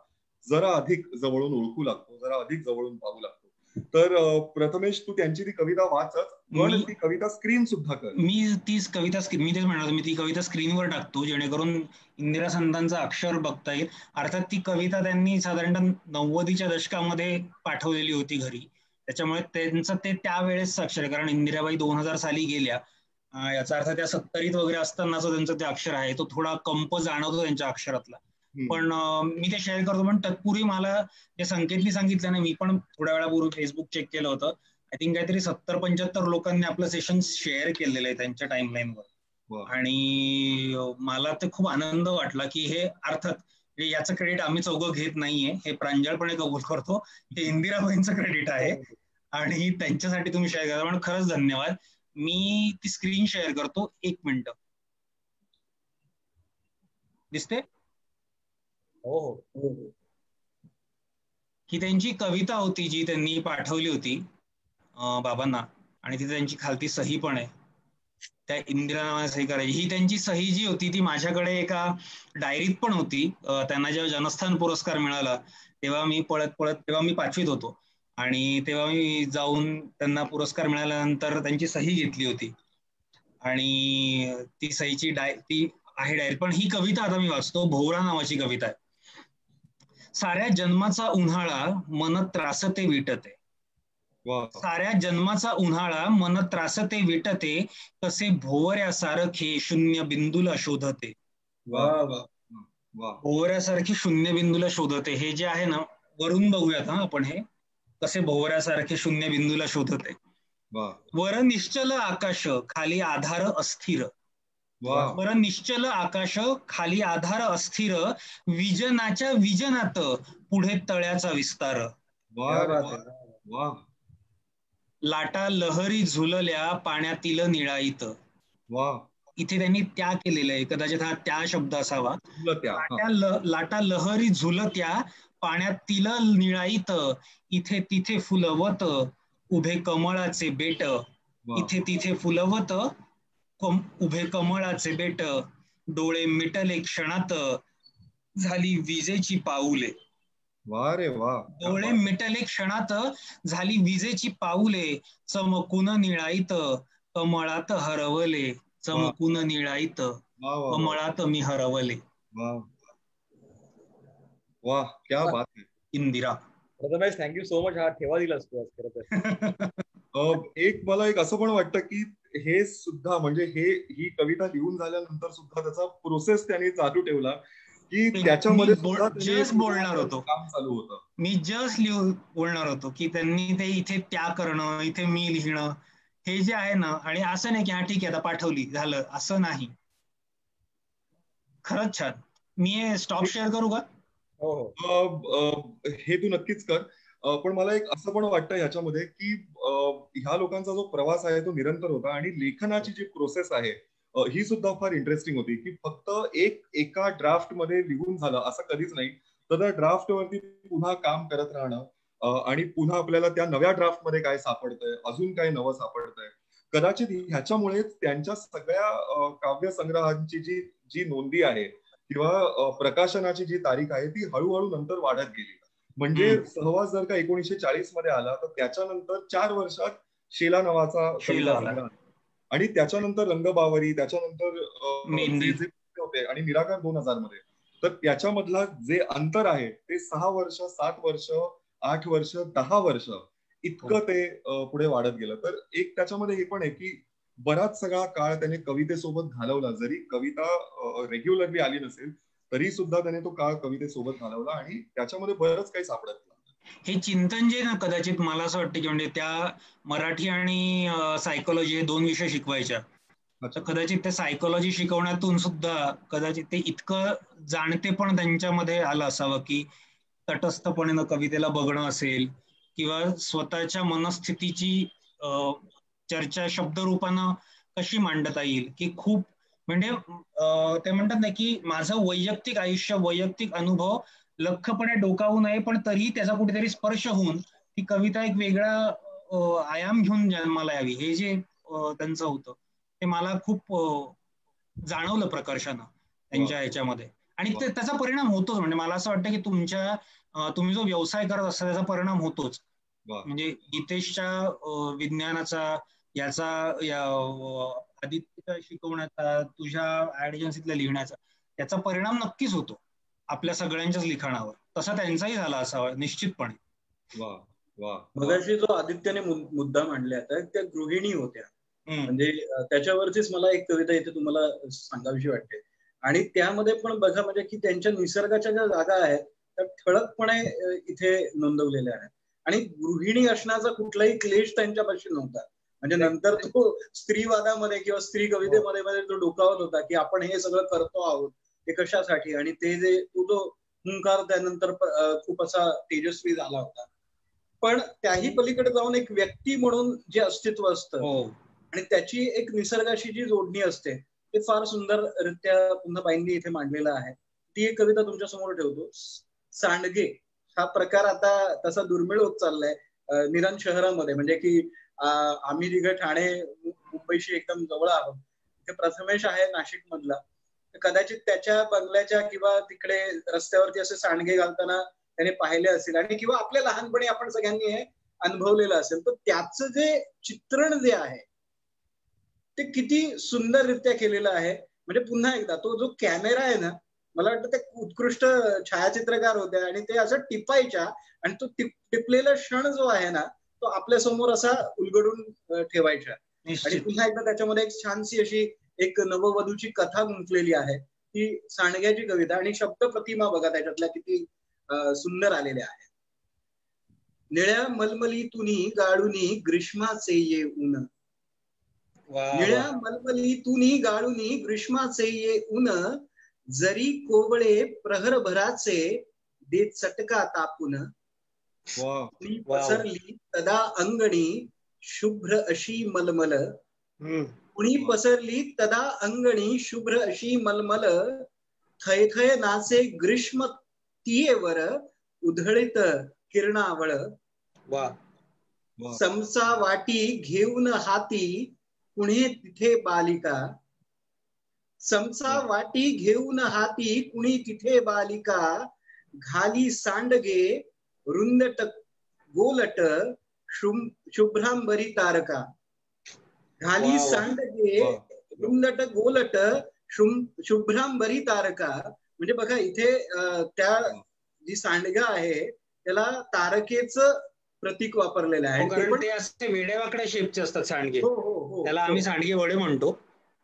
जरा अधिक जवळून ओळखू लागतो, जरा अधिक जवळून पाहू लागतो. तर प्रथमेश, तू त्यांची ती कविता वाचच, पण ती कविता स्क्रीन सुद्धा कर. मी तेच म्हणणार, मी ती कविता स्क्रीनवर टाकतो जेणेकरून इंदिरा संतांचं अक्षर बघता येईल. अर्थात ती कविता त्यांनी साधारणतः 90च्या दशकामध्ये पाठवलेली होती घरी, त्याच्यामुळे त्यांचं ते त्यावेळेस अक्षर आहे. कारण इंदिराबाई 2000 साली गेल्या, याचा अर्थ त्या 70s वगैरे असतानाच त्यांचं ते अक्षर आहे. तो थोडा कंप जाणवतो त्यांच्या अक्षरातला. पण मी ते शेअर करतो. पण तत्पूर्वी मला जे संकेतनी सांगितलं ना, मी पण थोड्या वेळापूर्वी फेसबुक चेक केलं होतं. आय थिंक काहीतरी 70-75 लोकांनी आपलं सेशन शेअर केलेलं आहे त्यांच्या टाइमलाईनवर. आणि मला ते खूप आनंद वाटला की हे अर्थात याचं क्रेडिट आम्ही चौघं घेत नाहीये, हे प्रांजळपणे कबूल करतो, हे इंदिराबाईंचं क्रेडिट आहे आणि त्यांच्यासाठी तुम्ही शेअर करा. पण खरंच धन्यवाद. मी ती स्क्रीन शेअर करतो, 1 मिनिट. दिसते? हो हो. ही त्यांची कविता होती जी त्यांनी पाठवली होती बाबांना, आणि तिथे त्यांची खालती सही पण आहे. त्या इंदिरा नावाने सही करायची. ही त्यांची सही जी होती ती माझ्याकडे एका डायरीत पण होती. त्यांना जेव्हा जनस्थान पुरस्कार मिळाला तेव्हा मी तेव्हा मी 5वीत होतो, आणि तेव्हा मी जाऊन त्यांना पुरस्कार मिळाल्यानंतर त्यांची सही घेतली होती, आणि ती सहीची ती आहे डायरी. पण ही कविता आता मी वाचतो. भोवरा नावाची कविता आहे. साऱ्या जन्माचा उन्हाळा मन त्रासते विटते, साऱ्या जन्माचा उन्हाळा मन त्रासते विटते, कसे भोवऱ्यासारखे शून्य बिंदूला शोधते. भोवऱ्यासारखी शून्य बिंदूला शोधते. हे जे आहे ना, वरून बघूयात आपण, हे कसे भोवऱ्यासारखे शून्य बिंदूला शोधते. वर निश्चल आकाश खाली आधार अस्थिर, वर निश्चल आकाश खाली आधार अस्थिर, विजनाच्या विजनात पुढे तळ्याचा विस्तार. लाटा लहरी झुलल्या पाण्यातील निळाईत. इथे त्यांनी त्या केलेलं आहे, कदाचित हा त्या शब्द असावा. लाटा लहरी झुलत्या पाण्यातील निळाईत, इथे तिथे फुलवत उभे कमळाचे बेट, इथे तिथे फुलवत उभे कमळाचे बेट, डोळे मिटले क्षणात झाली विजेची पाऊले. डोळे मिटले क्षणात झाली विजेची पाऊले, चमकून निळाईत कमळात हरवले, चमकून निळाईत कमळात मी हरवले. वा, क्या बात आहे. Indira, Prathamesh thank you so much. हा ठेवा दिलास तू आज खरं तर. एक मला असं पण वाटतं की हे सुद्धा म्हणजे ही कविता लिहून झाल्यानंतर सुद्धा त्याचा प्रोसेस त्यांनी चालू ठेवला, की त्याच्यामध्ये जस्ट बोलणार होतो, काम चालू होतं. मी जस्ट बोलणार होतो की त्यांनी ते इथे त्या करणं, इथे मी लिहिणं, हे जे आहे ना, आणि असं नाही की हा ठीक आहे आता पाठवली झालं, असं नाही. खरंच छान. मी स्टॉप शेअर करू का? हे तू नक्कीच कर. पण मला एक असं पण वाटतं ह्याच्यामध्ये की ह्या लोकांचा जो प्रवास आहे तो निरंतर होता, आणि लेखनाची जी प्रोसेस आहे ही सुद्धा फार इंटरेस्टिंग होती, की फक्त एका ड्राफ्ट मध्ये लिहून झालं असं कधीच नाही. तर त्या ड्राफ्ट वरती पुन्हा काम करत राहणं, आणि पुन्हा आपल्याला त्या नव्या ड्राफ्ट मध्ये काय सापडतंय, अजून काय नवं सापडतंय. कदाचित ह्याच्यामुळेच त्यांच्या सगळ्या काव्य संग्रहांची जी नोंदी आहे किंवा प्रकाशनाची जी तारीख आहे ती हळूहळू नंतर वाढत गेली. म्हणजे सहवास जर का 1940 मध्ये आला तर त्याच्यानंतर 4 वर्षात शेला नावाचा कविता संग्रह, आणि त्याच्यानंतर रंगबावरी, त्याच्यानंतर होते, आणि निराकार 2000 मध्ये. तर त्याच्यामधला जे अंतर आहे ते 6 वर्ष, 7 वर्ष, 8 वर्ष, 10 वर्ष इतकं ते पुढे वाढत गेलं. तर एक त्याच्यामध्ये हे पण आहे की बराच सगळा काळ त्याने कवितेसोबत घालवला. जरी कविता रेग्युलरली आली नसेल तरी सुद्धा त्याने तो काळ कवितेसोबत घालवला, आणि त्याच्यामध्ये बरंच काही सापडत. हे चिंतन जे ना, कदाचित मला असं वाटतं की म्हणजे त्या मराठी आणि सायकोलॉजी हे 2 विषय शिकवायच्या, तर कदाचित त्या सायकोलॉजी शिकवण्यातून सुद्धा कदाचित ते इतकं जाणते पण त्यांच्यामध्ये आलं असावं की तटस्थपणे कवितेला बघणं असेल, किंवा स्वतःच्या मनस्थितीची चर्चा शब्दरूपानं कशी मांडता येईल, की खूप म्हणजे ते म्हणतात ना की माझं वैयक्तिक आयुष्य, वैयक्तिक अनुभव लख्खपणे डोकावू नये, पण तरीही त्याचा कुठेतरी स्पर्श होऊन ती कविता एक वेगळा आयाम घेऊन जन्माला यावी, हे जे त्यांचं होतं ते मला खूप जाणवलं प्रकर्षानं त्यांच्या ह्याच्यामध्ये. आणि त्याचा परिणाम होतोच. म्हणजे मला असं वाटतं की तुम्ही जो व्यवसाय करत असता त्याचा परिणाम होतोच. म्हणजे गीतेशच्या विज्ञानाचा, याचा आदित्यच्या शिकवण्याचा, तुझ्या ऍड एजन्सीतल्या लिहिण्याचा, याचा परिणाम नक्कीच होतो आपल्या सगळ्यांच्याच लिखाणावर. तसा त्यांचाही झाला असावा निश्चितपणे. मगाशी जो आदित्यने मुद्दा मांडला त्या गृहिणी होत्या, म्हणजे त्याच्यावरतीच मला एक कविता इथे तुम्हाला सांगावीशी वाटते. आणि त्यामध्ये पण बघा म्हणजे की त्यांच्या निसर्गाच्या ज्या जागा आहेत त्या ठळकपणे इथे नोंदवलेल्या आहेत. आणि गृहिणी असण्याचा कुठलाही क्लेश त्यांच्यापाशी नव्हता. म्हणजे नंतर तो स्त्रीवादामध्ये किंवा स्त्री कवितेमध्ये तो डोकावत होता की आपण हे सगळं करतो आहोत ते कशासाठी, आणि ते जे तो जो हुंकार त्यानंतर खूप असा तेजस्वी झाला होता. पण त्याही पलीकडे जाऊन एक व्यक्ती म्हणून जे अस्तित्व असतं आणि त्याची एक निसर्गाशी जी जोडणी असते ते फार सुंदररित्या पुन्हा बाईंनी इथे मांडलेलं आहे. ती एक कविता तुमच्या समोर ठेवतो. सांडगे हा प्रकार आता तसा दुर्मिळ होत चाललाय निरण शहरामध्ये. म्हणजे की आम्ही तिघे ठाणे मुंबईशी एकदम जवळ आहोत. ते प्रथमेश आहे नाशिक मधला, कदाचित त्याच्या बंगल्याच्या किंवा तिकडे रस्त्यावरती असे सांडगे घालताना त्याने पाहिले असेल आणि किंवा आपल्या लहानपणी आपण सगळ्यांनी हे अनुभवलेलं असेल. तर त्याचं जे चित्रण जे आहे ते किती सुंदररित्या केलेलं आहे. म्हणजे पुन्हा एकदा तो जो कॅमेरा आहे ना, मला वाटतं ते उत्कृष्ट छायाचित्रकार होते आणि ते असं टिपायच्या आणि तो टिपलेला क्षण जो आहे ना तो आपल्या समोर असा उलगडून ठेवायचा. आणि पुन्हा एकदा त्याच्यामध्ये एक छानशी अशी एक नववधूची कथा गुंतलेली आहे, ती सांडग्याची कविता. आणि शब्द प्रतिमा बघा त्याच्यातल्या किती सुंदर आलेल्या आहेत. निळ्या मलमलीतुनी गाळुनी ग्रीष्माचे ये ऊन, निळ्या मलमलीतुनी गाळुनी ग्रीष्माचे ये ऊन, जरी कोवळे प्रहरभराचे दे चटका तापून, पसरली तदा अंगणी शुभ्र अशी मलमल, कुणी पसरली तदा अंगणी शुभ्र अशी मलमल, थय थय नाचे ग्रीष्म तियेवर उधळीत किरणावळ, समसा वाटी घेऊन हाती कुणी तिथे बालिका, समसा वाटी घेऊन हाती कुणी तिथे बालिका, घाली सांडगे रुंदट गोलट शुभ्रांबरी तारका, घाली सांडगे रुंदट गोलट शुभ्रांबरी तारका. म्हणजे बघा इथे त्या जी सांडगा आहे त्याला तारकेचं प्रतीक वापरलेलं आहे. कारण ते असे वेड्यावाकड्या शेपचे असतात सांडगे. त्याला आम्ही सांडगे वडे म्हणतो.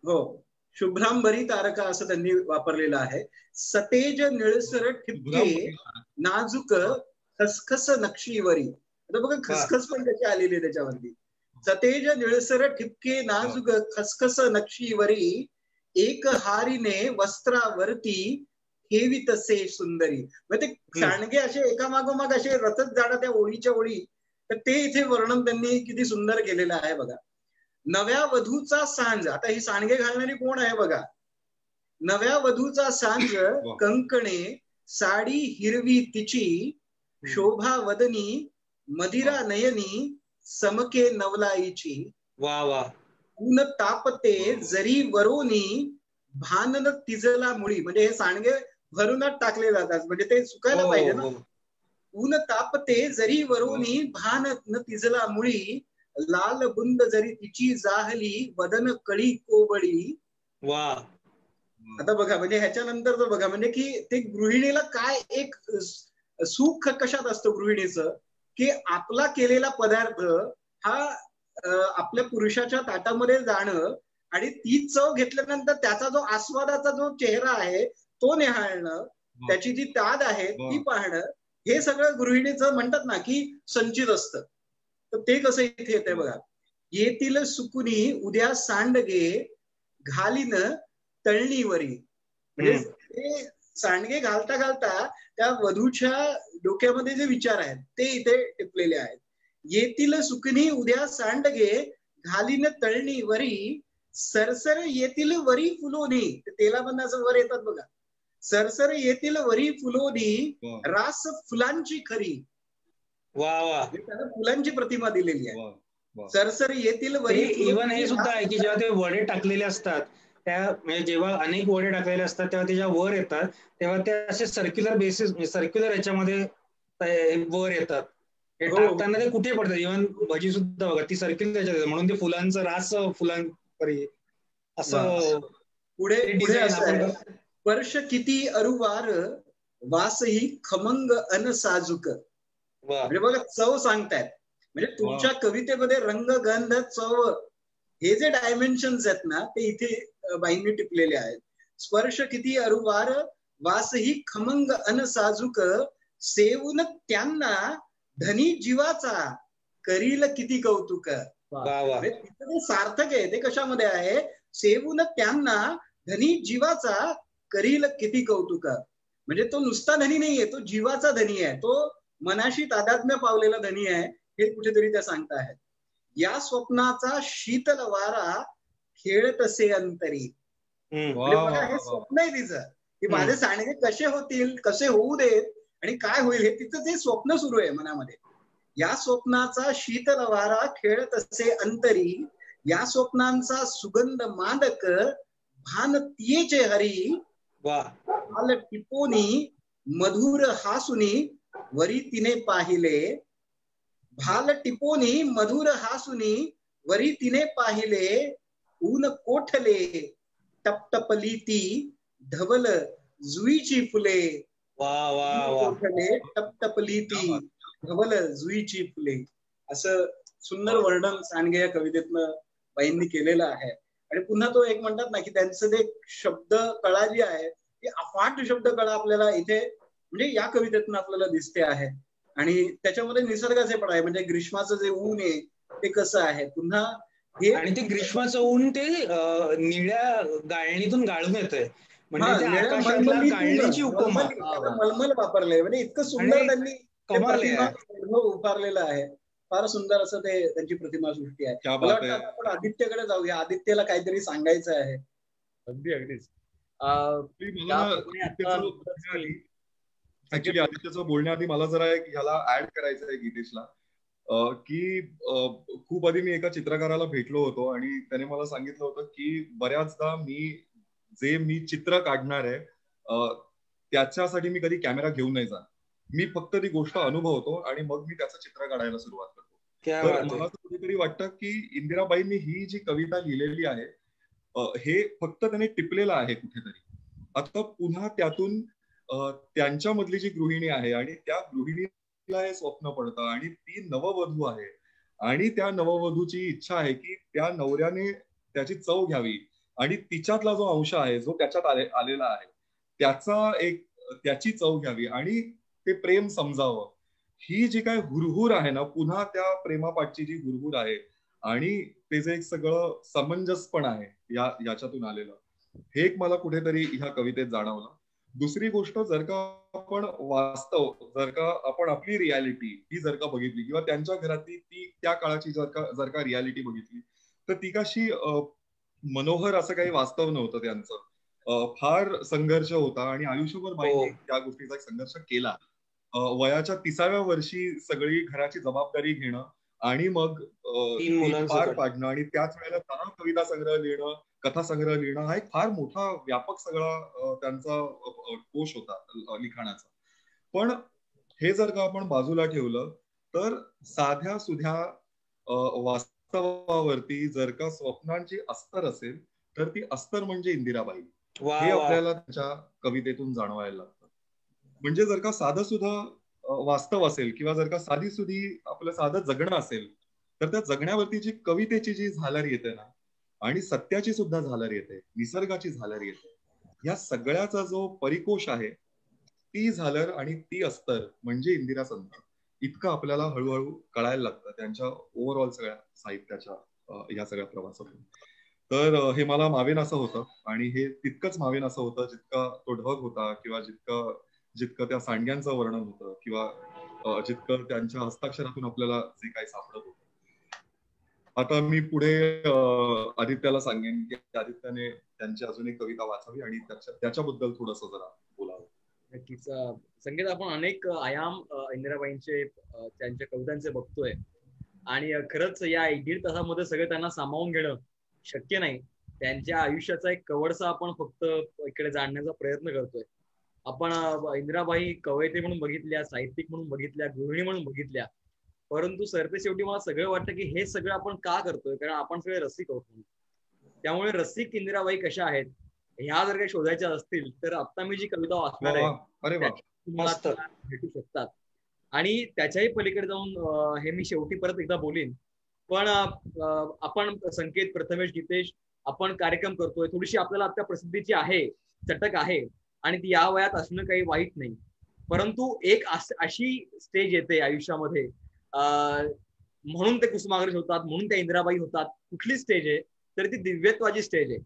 हो, शुभ्रांबरी तारका असं त्यांनी वापरलेलं आहे. सतेज निळसर ठिपके नाजूक खसखस नक्षीवरी. आता बघा खसखस पण त्याची आलेली आहे त्याच्यावरती. सतेज निळसर ठिपके नाजूक खसखस नक्षीवरी, एक हारीने वस्त्रावरती ठेवीतसे सुंदरी. म्हणजे ते सांडगे असे एकामागोमाग असे रचत जाणं त्या ओळीच्या ओळी. तर ते इथे वर्णन त्यांनी किती सुंदर केलेलं आहे बघा. नव्या वधूचा सांज, आता ही सांडगे घालणारी कोण आहे बघा. नव्या वधूचा सांज कंकणे साडी हिरवी तिची, शोभा वदनी मदिरा नयनी समके नवलाईची. वा वा. ऊन तापते जरी वरोनी भानन तिजला मुळी. म्हणजे हे सांडगे भरूनच टाकले जातात म्हणजे ते सुकायला पाहिजे ना. ऊन तापते जरी वरोनी भान न तिजला मुळी, लाल बुंद जरी तिची जाहली वदन कळी कोवळी. वा. आता बघा म्हणजे ह्याच्यानंतर बघा म्हणजे की ते गृहिणीला काय एक सुख कशात असतं गृहिणीचं, की आपला केलेला पदार्थ हा आपल्या पुरुषाच्या ताटामध्ये जाणं आणि ती चव घेतल्यानंतर त्याचा जो आस्वादाचा जो चेहरा आहे तो निहाळणं, त्याची जी ताद आहे ती पाहणं, हे सगळं गृहिणीचं म्हणतात ना की संचित असतं. तर ते कसं इथे येतंय बघा. येतील सुकुनी उद्या सांडगे घालीन तळणीवरी. म्हणजे ते सांडगे घालता घालता त्या वधूच्या डोक्यामध्ये जे विचार आहेत ते इथे टिपलेले आहेत. येतील सुकनी उद्या सांडगे घालीन तळणीवरी, सरसर येतील वरी फुलोनी. तेलामधनं असं वर येतात बघा. सरसर येतील वरी फुलोनी रास फुलांची खरी. वा वा. त्याला फुलांची प्रतिमा दिलेली आहे. सरसर येतील वरी. इव्हन हे सुद्धा आहे की जेव्हा ते वडे टाकलेले असतात त्या म्हणजे जेव्हा अनेक वडे टाकलेले असतात तेव्हा ते जेव्हा वर येतात तेव्हा ते असे सर्क्युलर बेसिस सर्क्युलर याच्यामध्ये वर येतात. हे टाकताना ते कुठे पडतात. इव्हन भजी सुद्धा बघा ती सर्क्युलर याच्यात, म्हणून ते फुलांचं रास फुलांपरी असं पुढे डिझाईन. स्पर्श किती अरुवार वासही खमंग अन साजूक. म्हणजे बघा चव सांगतायत. म्हणजे तुमच्या कवितेमध्ये रंग गंध चव हे जे डायमेन्शन्स आहेत ना ते इथे बाईंनी टिपलेले आहेत. स्पर्श किती अरुवार, वासही खमंग अन साजूक, सेवून त्यांना धनी जीवाचा, करील किती कौतुक. तिचं ते सार्थक आहे. ते कशामध्ये आहे? सेवून त्यांना धनी जीवाचा, करील किती कौतुक. म्हणजे तो नुसता धनी नाहीये, तो जीवाचा धनी आहे, तो मनाशी तादात्म्य पावलेला धनी आहे, हे कुठेतरी त्या सांगता आहेत. या स्वप्नाचा शीतल वारा, खेळ तसे अंतरी. म्हणजे बघा, हे स्वप्न आहे तिचं, की माझे सांडगे कसे होतील, कसे होऊ देत आणि काय होईल, हे तिचं ते स्वप्न सुरू आहे मनामध्ये. या स्वप्नाचा शीतल वारा, खेळ तसे अंतरी, या स्वप्नांचा सुगंध मादक, भान तियेचे हरी. भाल टिपोनी मधुर हासुनी, वरी तिने पाहिले. भाल टिपोनी मधुर हासुनी, वरी तिने पाहिले. ऊन कोठले टपटपली ती, धवल जुईची फुले. कोठले टपटपली ती, धवल जुईची फुले. असं सुंदर वर्णन सांडगे या कवितेतनं बाईंनी केलेलं आहे. आणि पुन्हा तो एक म्हणतात ना, की त्यांचं ते शब्द कळा जी आहे ती अफाट शब्द कळा आपल्याला इथे म्हणजे या कवितेतून आपल्याला दिसते आहे. आणि त्याच्यामध्ये निसर्गाचे पण आहे. म्हणजे ग्रीष्माचं जे ऊन आहे ते कसं आहे, पुन्हा हे आणि ते ग्रीष्माचं ऊन ते निळ्या गाळणीतून गाळून येतंय. म्हणजे गाळणीची उपमा, मलमल वापरले. म्हणजे इतकं सुंदर त्यांनी उभारलेलं आहे. फार सुंदर असं ते त्यांची प्रतिमा सृष्टी आहे. मला वाटतं आपण आदित्यकडे जाऊया. आदित्यला काहीतरी सांगायचं आहे. अगदीच. ऍक्च्युली आदित्यचं बोलण्याआधी मला जरा ह्याला ऍड करायचं आहे गीतेशला, की खूप आधी मी एका चित्रकाराला भेटलो होतो आणि त्याने मला सांगितलं होतं की बऱ्याचदा मी चित्र काढणार आहे त्याच्यासाठी मी कधी कॅमेरा घेऊन नाही जात. मी फक्त ती गोष्ट अनुभवतो आणि मग मी त्याचं चित्र काढायला सुरुवात करतो. तर मला असं कधीतरी वाटतं की इंदिराबाईंनी ही जी कविता लिहिलेली आहे हे फक्त त्याने टिपलेलं आहे कुठेतरी. आता पुन्हा त्यातून त्यांच्यामधली जी गृहिणी आहे आणि त्या गृहिणीला हे स्वप्न पडतं आणि ती नववधू आहे आणि त्या नववधूची इच्छा आहे की त्या नवऱ्याने त्याची चव घ्यावी आणि तिच्यातला जो अंश आहे जो त्याच्यात आलेला आहे त्याची चव घ्यावी आणि ते प्रेम समजावं. ही जी काय हुरहुर आहे ना, पुन्हा त्या प्रेमापाठची जी हुरहुर आहे आणि ते जे एक सगळं समंजसपण आहे याच्यातून आलेलं, हे एक मला कुठेतरी ह्या कवितेत जाणवलं. दुसरी गोष्ट, जर का आपण आपली रियालिटी ही जर का बघितली किंवा त्यांच्या घरातली ती त्या काळाची जर का रियालिटी बघितली तर ती कशी मनोहर असं काही वास्तव नव्हतं त्यांचं. फार संघर्ष होता आणि आयुष्यभर बाईंनी त्या गोष्टीचा संघर्ष केला. वयाच्या 30व्या वर्षी सगळी घराची जबाबदारी घेणं आणि मग पार पाडणं आणि त्याच वेळेला 10 कविता संग्रह लिहिणं, कथा संग्रह लिहिणं, हा एक फार मोठा व्यापक सगळा त्यांचा कोश होता लिखाणाचा. पण हे जर का आपण बाजूला ठेवलं तर साध्या सुध्या वास्तवावरती जर का स्वप्नांची अस्तर असेल तर ती अस्तर म्हणजे इंदिराबाई. हे आपल्याला त्याच्या कवितेतून जाणवायला लागतं. म्हणजे जर का साधं सुद्धा वास्तव असेल किंवा जर का साधी सुधी आपलं साधं जगणं असेल तर त्या जगण्यावरती जी कवितेची जी झालर येते ना, आणि सत्याची सुद्धा झालर येते, निसर्गाची झालर येते, या सगळ्याचा जो परिकोश आहे ती झालर आणि ती अस्तर म्हणजे इंदिरा संत. इतकं आपल्याला हळूहळू कळायला लागतं त्यांच्या ओव्हरऑल सगळ्या साहित्याच्या या सगळ्या प्रवासातून. तर हे मला मावेन असं होतं आणि हे तितकंच मावेन असं होतं जितका तो ढग होता किंवा जितकं त्या सांडग्यांचं वर्णन होतं किंवा जितकं त्यांच्या हस्ताक्षरातून आपल्याला जे काही सापडत होतं. आता मी पुढे आदित्याला सांगेन की आदित्याने त्यांची अजून एक कविता वाचावी आणि त्याच्याबद्दल थोडंसं जरा बोलावं. नक्कीच. संगीत, आपण अनेक आयाम इंदिराबाईंचे त्यांच्या कवितांचे बघतोय आणि खरंच या 1.5 तासामध्ये सगळं त्यांना सामावून घेणं शक्य नाही. त्यांच्या आयुष्याचा एक कवडसा आपण फक्त इकडे जाणण्याचा प्रयत्न करतोय. आपण इंदिराबाई कवयित्री म्हणून बघितल्या, साहित्यिक म्हणून बघितल्या, गृहिणी म्हणून बघितल्या, परंतु सरते शेवटी मला सगळं वाटतं की हे सगळं आपण का करतोय, कारण आपण सगळे रसिक आहोत. त्यामुळे रसिक इंदिराबाई कशा आहेत ह्या जर काही शोधायच्या असतील तर आता मी जी कविता वाचणार आहे तुम्हाला भेटू शकतात. आणि त्याच्याही पलीकडे जाऊन हे मी शेवटी परत एकदा बोलीन पण आपण संकेत, प्रथमेश, गीतेश आपण कार्यक्रम करतोय, थोडीशी आपल्याला आता प्रसिद्धीची आहे, चटक आहे, आणि ती या वयात असणं काही वाईट नाही. परंतु एक अशी स्टेज येते आयुष्यामध्ये, म्हणून ते कुसुमाग्रज होतात, म्हणून त्या इंदिराबाई होतात. कुठली स्टेज आहे तर ती दिव्यत्वाची स्टेज आहे.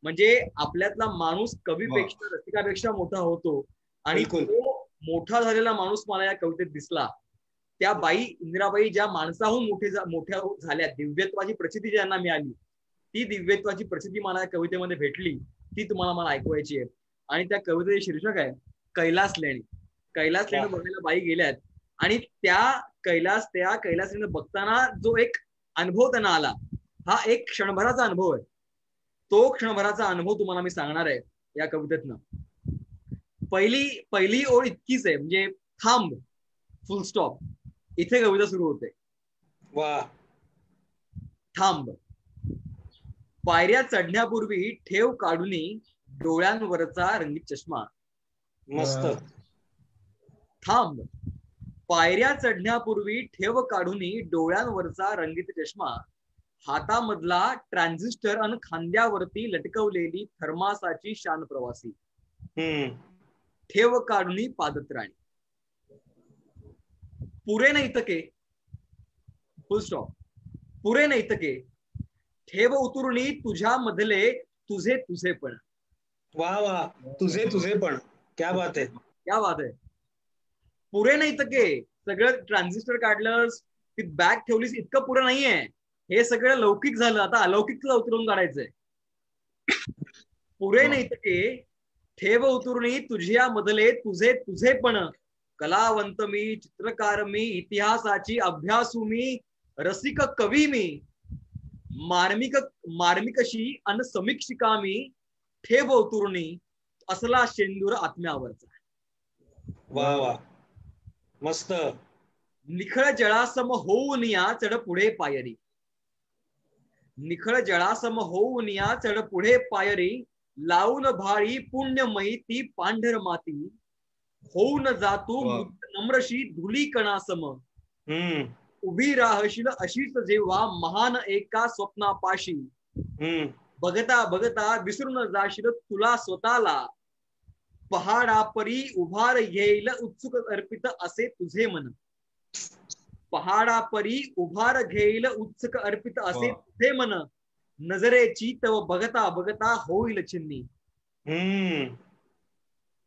म्हणजे आपल्यातला माणूस कवीपेक्षा, रसिकापेक्षा मोठा होतो, आणि तो मोठा झालेला माणूस मला या कवितेत दिसला. त्या बाई, इंदिराबाई ज्या माणसाहून मोठ्या झाल्या, दिव्यत्वाची प्रचिती ज्यांना मिळाली, ती दिव्यत्वाची प्रचिती मला या कवितेमध्ये भेटली, ती तुम्हाला मला ऐकवायची आहे. आणि त्या कवितेचे शीर्षक आहे कैलास लेणी. कैलास लेणी बघायला बाई गेल्यात, आणि त्या कैलास लेणी बघताना जो एक अनुभव त्यांना आला, हा एक क्षणभराचा अनुभव आहे. तो क्षणभराचा अनुभव तुम्हाला मी सांगणार आहे या कवितेतनं. पहिली ओळ इतकीच आहे, म्हणजे थांब, फुल स्टॉप, इथे कविता सुरू होते. वा. थांब, पायऱ्या चढण्यापूर्वी ठेव काढूनी डोळ्यांवरचा रंगीत चष्मा. मस्त. थांब, पायऱ्या चढण्यापूर्वी ठेव काढूनी डोळ्यांवरचा रंगीत चष्मा, हातामधला ट्रान्झिस्टर अन खांद्यावरती लटकवलेली थर्मासाची शान प्रवासी, ठेव काढूनी पादत्राणी. पुरे नैतके, फुल स्टॉप, पुरे नैतके, ठेव उतरुणी तुझ्या मधले तुझे पण. वा वा, तुझे पण, क्या बात आहे, क्या बात आहे. पुरे नैतके, सगळं ट्रान्झिस्टर काढलंस, ती बॅग ठेवलीस, इतकं पुरं नाहीये. हे सगळं लौकिक झालं, आता अलौकिकला उतरून काढायचंय. पुरे नैतके, ठेव उतरुणी तुझ्या मधले तुझे पण, कलावंत मी, चित्रकार मी, इतिहासाची अभ्यासू मी, रसिक कवी मी, मार्मिकशी अन समीक्षिका मी, ठेव उतरुणी असला शेंदूर आत्म्यावरचा. वा वा, मस्त. निखळ जळासम होऊन या चढ पुढे पायरी, निखळ जळासम होऊन या चढ पुढे पायरी, लावून भाळी पुण्यमयी ती पांढर माती, होऊन जातू नम्रशी धुली कणासम, उभी राहशील अशीच जेव्हा महान एका स्वप्नापाशी, बघता बघता विसरून जाशील तुला स्वतःला, पहाडापरी उभार येईल उत्सुक अर्पित असे तुझे मन, पहाडापरी उभार घेईल उत्सुक अर्पित असे तुझे मन, नजरेची तव बघता बघता होईल चिन्नी.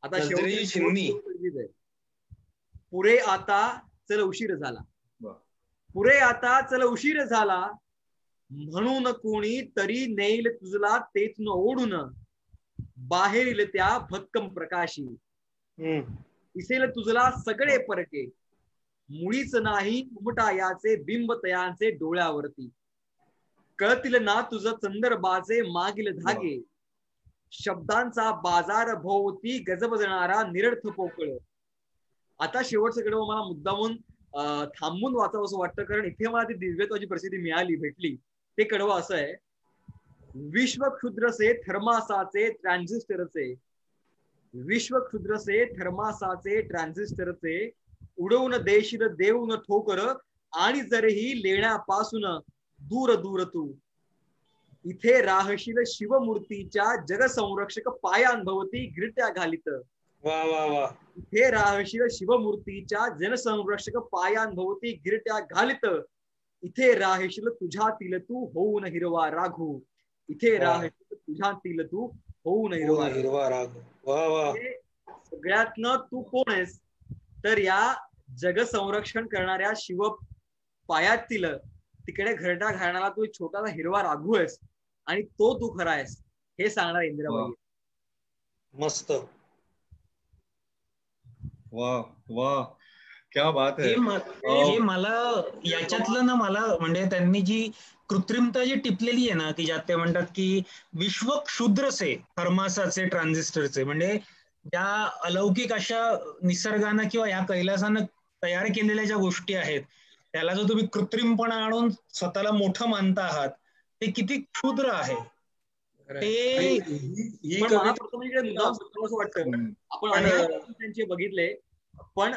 आता शेवटी, पुरे आता चल उशीर झाला, पुरे आता चल उशीर झाला, म्हणून कोणी तरी नेईल तुझला तेच न ओढून, बाहेरील त्या भक्कम प्रकाशी, दिसेल तुझला सगळे परके, मुळीच नाही उमटा याचे बिंब तयांचे डोळ्यावरती, कळतील ना तुझ चंदरबाचे मागील धागे, शब्दांचा बाजार भोवती गजबजणारा निरर्थ पोकळ. आता शेवटचं कडवं मला मुद्दामून थांबून वाचावं असं वाटतं, कारण इथे मला ती दिव्यत्वाची प्रसिद्धी मिळाली, भेटली. ते कडवं असं आहे, विश्व क्षुद्रसे थर्मासाचे ट्रान्झिस्टरचे, विश्व क्षुद्रसे थर्मासाचे ट्रान्झिस्टरचे, उडवून देशील देऊन ठोकर, आणि जरही लेण्यापासून दूर दूर तू, इथे राहशील शिवमूर्तीच्या जगसंरक्षक पायांभवती गिरट्या घालित. वा वा वा. इथे राहशील शिवमूर्तीच्या जनसंरक्षक पायांभवती गिरट्या घालित, इथे राहशील तुझ्यातील तू होऊन हिरवा राघू, इथे राहशील तुझ्यातील तू होऊन हिरवा राघू. वा वा. सगळ्यातनं तू कोण आहेस तर या जगसंरक्षण करणाऱ्या शिव पायातील तिकडे घरटा घालणारा तू छोटासा हिरवा राघू आहेस, आणि तो तू खरा आहेस हे सांगणार इंदिराबाई. मस्त. वा वा, क्या बात है. हे मला याच्यातलं ना, मला म्हणजे त्यांनी जी कृत्रिमता जी टिपलेली आहे ना, की ज्यात ते म्हणतात की विश्व क्षुद्रसे थर्मासाचे ट्रान्झिस्टरचे, म्हणजे ज्या अलौकिक अशा निसर्गानं किंवा या कैलासानं तयार केलेल्या ज्या गोष्टी आहेत, त्याला जो तुम्ही कृत्रिमपणा आणून स्वतःला मोठं मानता आहात, ते किती क्षुद्र आहे. ते वाटतं आपण त्यांचे बघितले, पण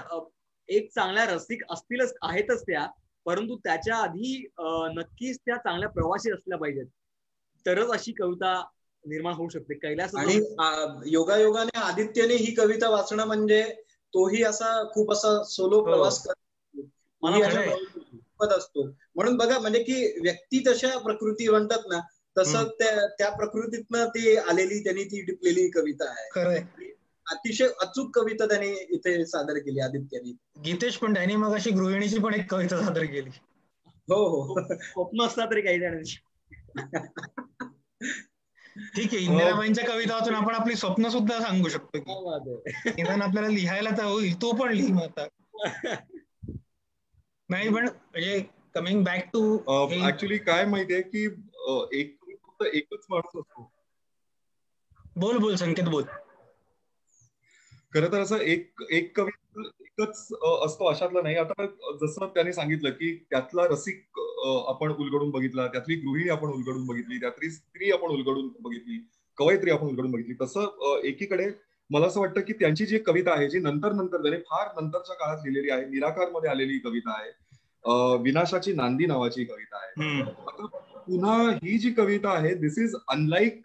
एक चांगल्या रसिक असतीलच, आहेतच त्या, परंतु त्याच्या आधी नक्कीच त्या चांगल्या प्रवासी असल्या पाहिजेत, तरच अशी कविता निर्माण होऊ शकते. कैलास आणि योगायोगाने आदित्यने ही कविता वाचणं म्हणजे तोही असा खूप असा सोलो प्रवास करत असतो. म्हणून बघा, म्हणजे की व्यक्ती तशा प्रकृती म्हणतात ना, तसं त्या प्रकृतीतनं ती आलेली, त्यांनी ती टिपलेली कविता आहे. अतिशय अचूक कविता त्यांनी इथे सादर केली आदित्यने. गीतेश पण त्यांनी मग अशी गृहिणीची पण एक कविता सादर केली. हो हो, स्वप्न असला तरी काही जणांची. ठीक आहे, इंदिराबाईंच्या कविता वाचून आपण आपली स्वप्न सुद्धा सांगू शकतो की निदान आपल्याला लिहायला तर होईल. तो पण लिही आता. नाही पण म्हणजे कमिंग बॅक टू ऍक्च्युली काय माहितीये की फक्त एकच माणूस असतो. बोल संकेत बोल. खरं तर असं एक कवी एकच असतो अशातलं नाही. आता जसं त्याने सांगितलं की त्यातला रसिक आपण उलगडून बघितला, त्यातली गृहिणी आपण उलगडून बघितली, त्यातली स्त्री आपण उलगडून बघितली, कवयित्री आपण उलगडून बघितली. तसं एकीकडे मला असं वाटतं की त्यांची जी कविता आहे, जी नंतर त्याने फार नंतरच्या काळात लिहिलेली आहे, निराकार मध्ये आलेली कविता आहे, विनाशाची नांदी नावाची कविता आहे. आता पुन्हा ही जी कविता आहे, दिस इज अनलाईक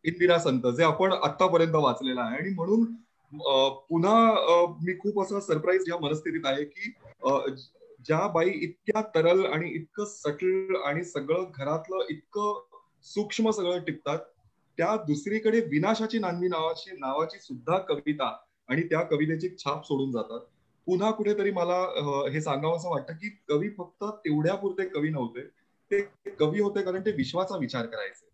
इंदिरा संत जे आपण आतापर्यंत वाचलेलं आहे. आणि म्हणून पुन्हा मी खूप असं सरप्राईज या मनस्थितीत आहे की ज्या बाई इतक्या तरल आणि इतकं सटल आणि सगळं घरातलं इतकं सूक्ष्म सगळं टिपतात, त्या दुसरीकडे विनाशाची नांदी नावाची सुद्धा कविता आणि त्या कवितेची छाप सोडून जातात. पुन्हा कुठेतरी मला हे सांगावं असं वाटतं की कवी फक्त तेवढ्यापुरते कवी नव्हते, ते कवी होते कारण ते विश्वाचा विचार करायचे.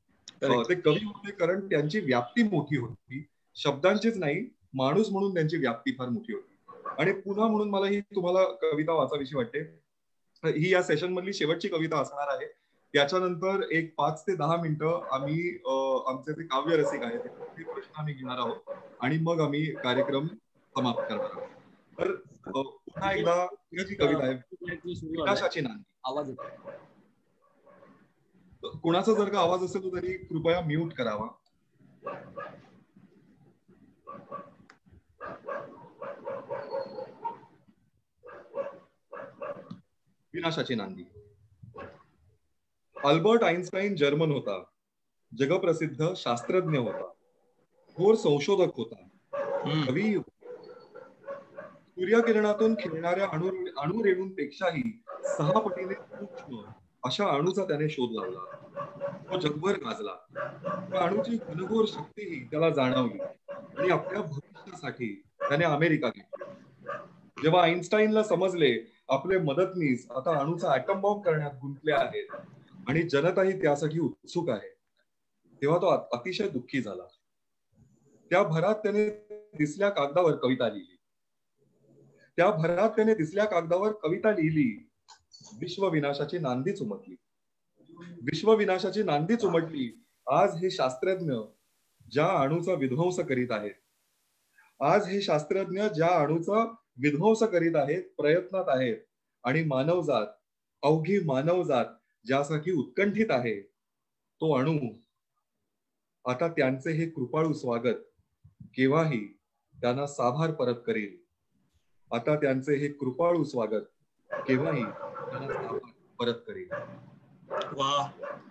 ते कवी होते कारण त्यांची व्याप्ती मोठी होती, शब्दांचीच नाही, माणूस म्हणून त्यांची व्याप्ती फार मोठी होती. आणि पुन्हा म्हणून मला ही तुम्हाला कविता वाचावीशी वाटते. ही या सेशन मधली शेवटची कविता असणार आहे. त्याच्यानंतर एक 5 ते 10 मिनिटं आम्ही आमचे जे काव्य रसिक आहेत ते प्रश्न आम्ही घेणार आहोत आणि मग आम्ही कार्यक्रम समाप्त करणार आहोत. तर पुन्हा एकदा ही जी कविता आहे, विनाशाची नांदी. आवाज येतो कुणाचा जर का आवाज असेल तरी कृपया म्यूट करावा. विनाशाची नांदी. अल्बर्ट आइन्स्टाईन जर्मन होता, जगप्रसिद्ध शास्त्रज्ञ होता, थोर संशोधक होता, कवी. सूर्यकिरणातून खिळणाऱ्या अणुरेणूंपेक्षाही 6 पटीने सूक्ष्म अशा अणूचा त्याने शोध लावला. तो जगभर गाजला. त्या अणूची घनघोर शक्तीही त्याला जाणवली आणि आपल्या भविष्यासाठी त्याने अमेरिका घेतली. जेव्हा आइन्स्टाईनला समजले आपले मदतनीस आता अणूचा ॲटम बॉम्ब करण्यात गुंतले आहेत आणि जनताही त्यासाठी उत्सुक आहे, तेव्हा तो अतिशय दुःखी झाला. त्या भरात त्याने दिसल्या कागदावर कविता लिहिली. विश्वविनाशाची नांदीच उमटली. आज हे शास्त्रज्ञ ज्या अणूचा विध्वंस करीत आहेत, प्रयत्नात आहेत आणि अवघी मानवजात ज्यासाठी उत्कंठित आहे, तो अणू आता त्यांचे हे कृपाळू स्वागत केव्हाही त्यांना साभार परत करेल.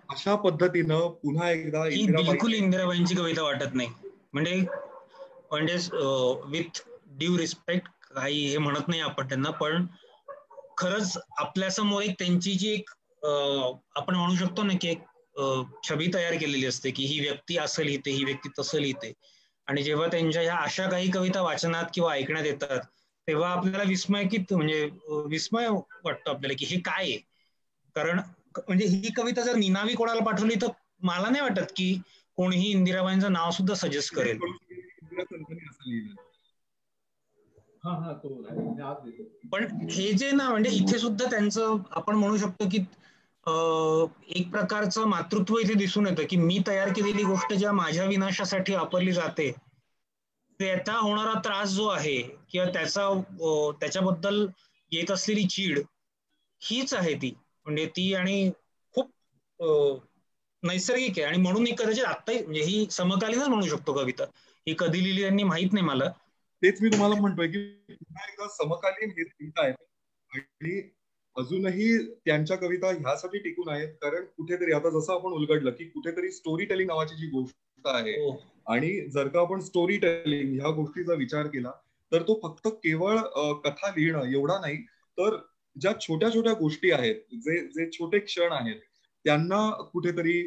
अशा पद्धतीनं पुन्हा एकदा बिलकुल इंदिराबाईंची कविता वाटत नाही. म्हणजे विथ ड्यू रिस्पेक्ट काही हे म्हणत नाही आपण त्यांना, पण खरंच आपल्या समोर एक त्यांची जी एक आपण म्हणू शकतो ना की एक छबी तयार केलेली असते की ही व्यक्ती असं लिहिते, ही व्यक्ती तसं लिहिते. आणि जेव्हा त्यांच्या ह्या अशा काही कविता वाचनात किंवा ऐकण्यात येतात तेव्हा आपल्याला विस्मय वाटतो आपल्याला की हे काय आहे. कारण म्हणजे ही कविता जर निनावी कोणाला पाठवली तर मला नाही वाटत की कोणीही इंदिराबाईंचं नाव सुद्धा सजेस्ट करेल. पण हे जे ना म्हणजे इथे सुद्धा त्यांचं आपण म्हणू शकतो की एक प्रकारचं मातृत्व इथे दिसून येतं की मी तयार केलेली गोष्ट ज्या माझ्या विनाशासाठी वापरली जाते त्याचा होणारा त्रास जो आहे किंवा त्याच्याबद्दल येत असलेली चीड हीच आहे ती. म्हणजे ती आणि खूप नैसर्गिक आहे. आणि म्हणून मी कदाचित आत्ताही म्हणजे ही समकालीनच म्हणू शकतो कविता. ही कधी लिहिली त्यांनी माहित नाही मला. तेच मी तुम्हाला म्हणतोय की पुन्हा एकदा समकालीन हे कविता आहे आणि अजूनही त्यांच्या कविता ह्यासाठी टिकून आहेत कारण कुठेतरी आता जसं आपण उलगडलं की कुठेतरी स्टोरी टेलिंग नावाची जी गोष्ट आहे आणि जर का आपण स्टोरी टेलिंग ह्या गोष्टीचा विचार केला तर तो फक्त केवळ कथा लिहिणं एवढा नाही, तर ज्या छोट्या छोट्या गोष्टी आहेत, जे छोटे क्षण आहेत त्यांना कुठेतरी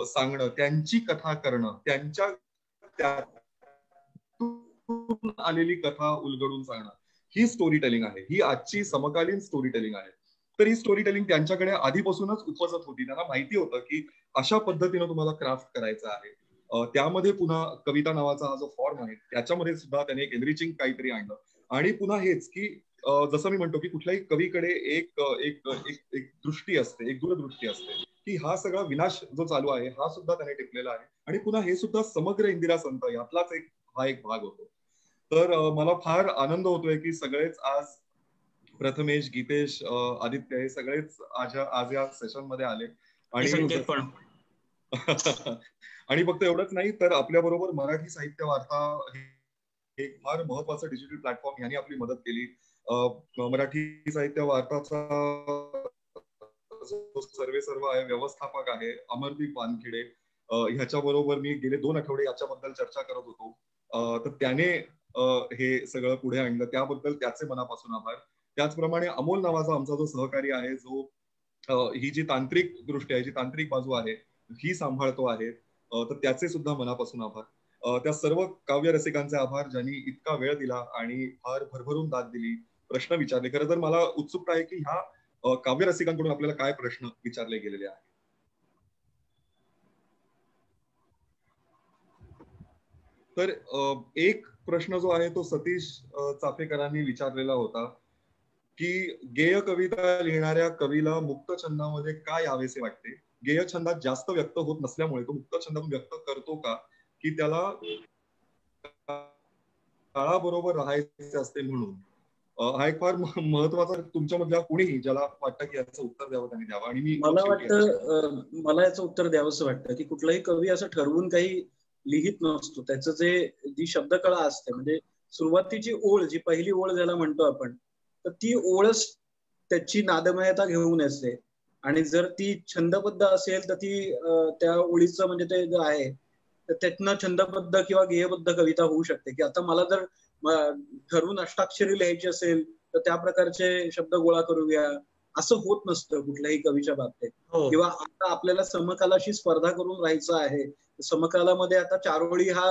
सांगणं, त्यांची कथा करणं, त्यांच्या आलेली कथा उलगडून सांगणं, ही स्टोरी टेलिंग आहे. ही आजची समकालीन स्टोरी टेलिंग आहे. तर ही स्टोरी टेलिंग त्यांच्याकडे आधीपासूनच उपजत होती. त्यांना माहिती होतं की अशा पद्धतीनं तुम्हाला क्राफ्ट करायचं आहे. त्यामध्ये पुन्हा कविता नावाचा हा जो फॉर्म आहे त्याच्यामध्ये सुद्धा त्याने एक एनरिचिंग काहीतरी आणलं. आणि पुन्हा हेच की जसं मी म्हणतो की कुठल्याही कवीकडे एक एक एक दृष्टी असते, एक दूरदृष्टी असते की हा सगळा विनाश जो चालू आहे हा सुद्धा त्याने टिपलेला आहे. आणि पुन्हा हे सुद्धा समग्र इंदिरा संत यातलाच हा एक भाग होतो. तर मला फार आनंद होतोय की सगळेच आज प्रथमेश, गीतेश, आदित्य हे सगळेच आज या सेशन मध्ये आले. आणि आणि फक्त एवढंच नाही तर आपल्या बरोबर मराठी साहित्य वार्ता हे एक फार महत्वाचं डिजिटल प्लॅटफॉर्म यांनी आपली मदत केली. मराठी साहित्य वार्ताचा सर्व आहे व्यवस्थापक आहे अमरदीप वानखेडे. ह्याच्या बरोबर मी गेले 2 आठवडे याच्याबद्दल चर्चा करत होतो. तर त्याने हे सगळं पुढे आणलं, त्याबद्दल त्याचे मनापासून आभार. त्याचप्रमाणे अमोल नावाचा आमचा जो सहकारी आहे, जो ही जी तांत्रिक दृष्टी आहे, जी तांत्रिक बाजू आहे ही सांभाळतो आहे, तर त्याचे सुद्धा मनापासून आभार. त्या सर्व काव्य रसिकांचे आभार ज्यांनी इतका वेळ दिला आणि फार भरभरून दाद दिली, प्रश्न विचारले. खरं तर मला उत्सुकता आहे की ह्या काव्य रसिकांकडून आपल्याला काय प्रश्न विचारले गेलेले आहेत. तर एक प्रश्न जो आहे तो सतीश चाफेकरांनी विचारलेला होता की गेय कविता लिहिणाऱ्या कवीला मुक्त छंदामध्ये काय यावेसे वाटते? गेय छंदात जास्त व्यक्त होत नसल्यामुळे तो मुक्त छंदातून व्यक्त करतो का, की त्याला काळाबरोबर राहायचे असते म्हणून? हा एक फार महत्वाचा, तुमच्यामधल्या कोणीही ज्याला वाटतं की याचं उत्तर द्यावं त्यांनी द्यावं. आणि मी मला याचं उत्तर द्यावंसं वाटतं की कुठलाही कवी असं ठरवून काही लिहित नसतो. त्याचं जी शब्दकळा असते, म्हणजे सुरुवातीची ओळ, जी पहिली ओळ ज्याला म्हणतो आपण, तर ती ओळच त्याची नादमयता घेऊन असते. आणि जर ती छंदबद्ध असेल तर ती त्या ओळीचं म्हणजे ते जे आहे तर त्यातनं छंदबद्ध किंवा गेयबद्ध कविता होऊ शकते. की आता मला जर ठरवून अष्टाक्षरी लिहायची असेल तर त्या प्रकारचे शब्द गोळा करूया, असं होत नसतं कुठल्याही कवीच्या बाबतीत. किंवा आता आपल्याला समकालाशी स्पर्धा करून राहायचं आहे, समकालामध्ये आता चारोळी हा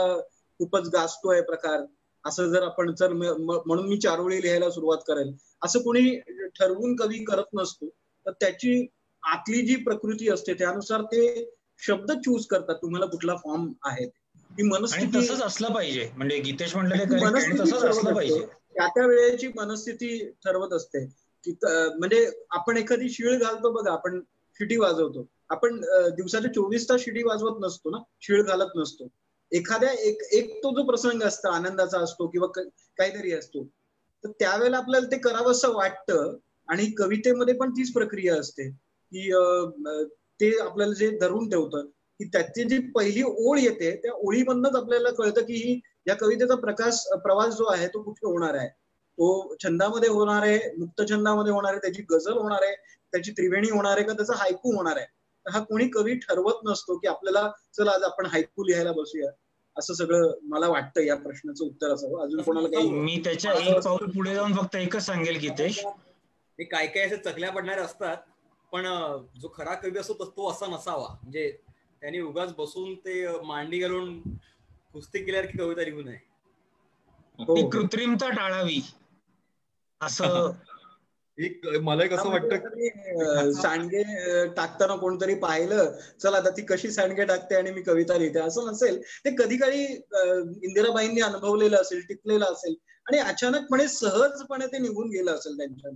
खूपच गाजतोय प्रकार, असं जर आपण जर म्हणून मी चारोळी लिहायला सुरुवात करेल असं कोणी ठरवून कवी करत नसतो. तर त्याची आतली जी प्रकृती असते त्यानुसार ते शब्द चूज करतात, तुम्हाला कुठला फॉर्म आहे ती मनस्थिती तसंच असलं पाहिजे. म्हणजे गीतेश म्हटलं तसंच असलं पाहिजे. त्या वेळेची मनस्थिती ठरवत असते. की म्हणजे आपण एखादी शिळ घालतो बघा, आपण शिटी वाजवतो, आपण दिवसाचे 24 तास शिटी वाजवत नसतो ना, शिळ घालत नसतो. एखाद्या एक तो जो प्रसंग असतो आनंदाचा असतो किंवा काहीतरी असतो, तर त्यावेळेला आपल्याला ते करावं असं वाटतं. आणि कवितेमध्ये पण तीच प्रक्रिया असते की ते आपल्याला जे धरून ठेवतं की त्याची जी पहिली ओळ येते त्या ओळीमधनच आपल्याला कळतं की ही या कवितेचा प्रवास जो आहे तो कुठे होणार आहे. तो छंदामध्ये होणार आहे, मुक्त छंदामध्ये होणार आहे, त्याची गझल होणार आहे, त्याची त्रिवेणी होणार आहे, का त्याचा हायकू होणार आहे. तर हा कोणी कवी ठरवत नसतो की आपल्याला चला आज आपण हायकू लिहायला बसूया, असं सगळं मला वाटतं या प्रश्नाचं उत्तर असावं. अजून कोणाला काही? मी त्याच्या एक पाऊल पुढे जाऊन फक्त एकच सांगेल गीतेश, हे काय काय असे चकल्या पडणारे असतात, पण जो खरा कवी असतो तो असा नसावा. म्हणजे त्यांनी उगाच बसून ते मांडी घालून कुस्ती केल्यावर की कविता लिहू नये, ती कृत्रिमता टाळावी असं. एक मला एक असं वाटतं सांडगे टाकताना कोणतरी पाहिलं, चला आता ती कशी सांडगे टाकते आणि मी कविता लिहिते, असं नसेल. ते कधी काळी इंदिराबाईंनी अनुभवलेलं असेल, टिकलेलं असेल आणि अचानकपणे सहजपणे ते निघून गेलं असेल त्यांच्या.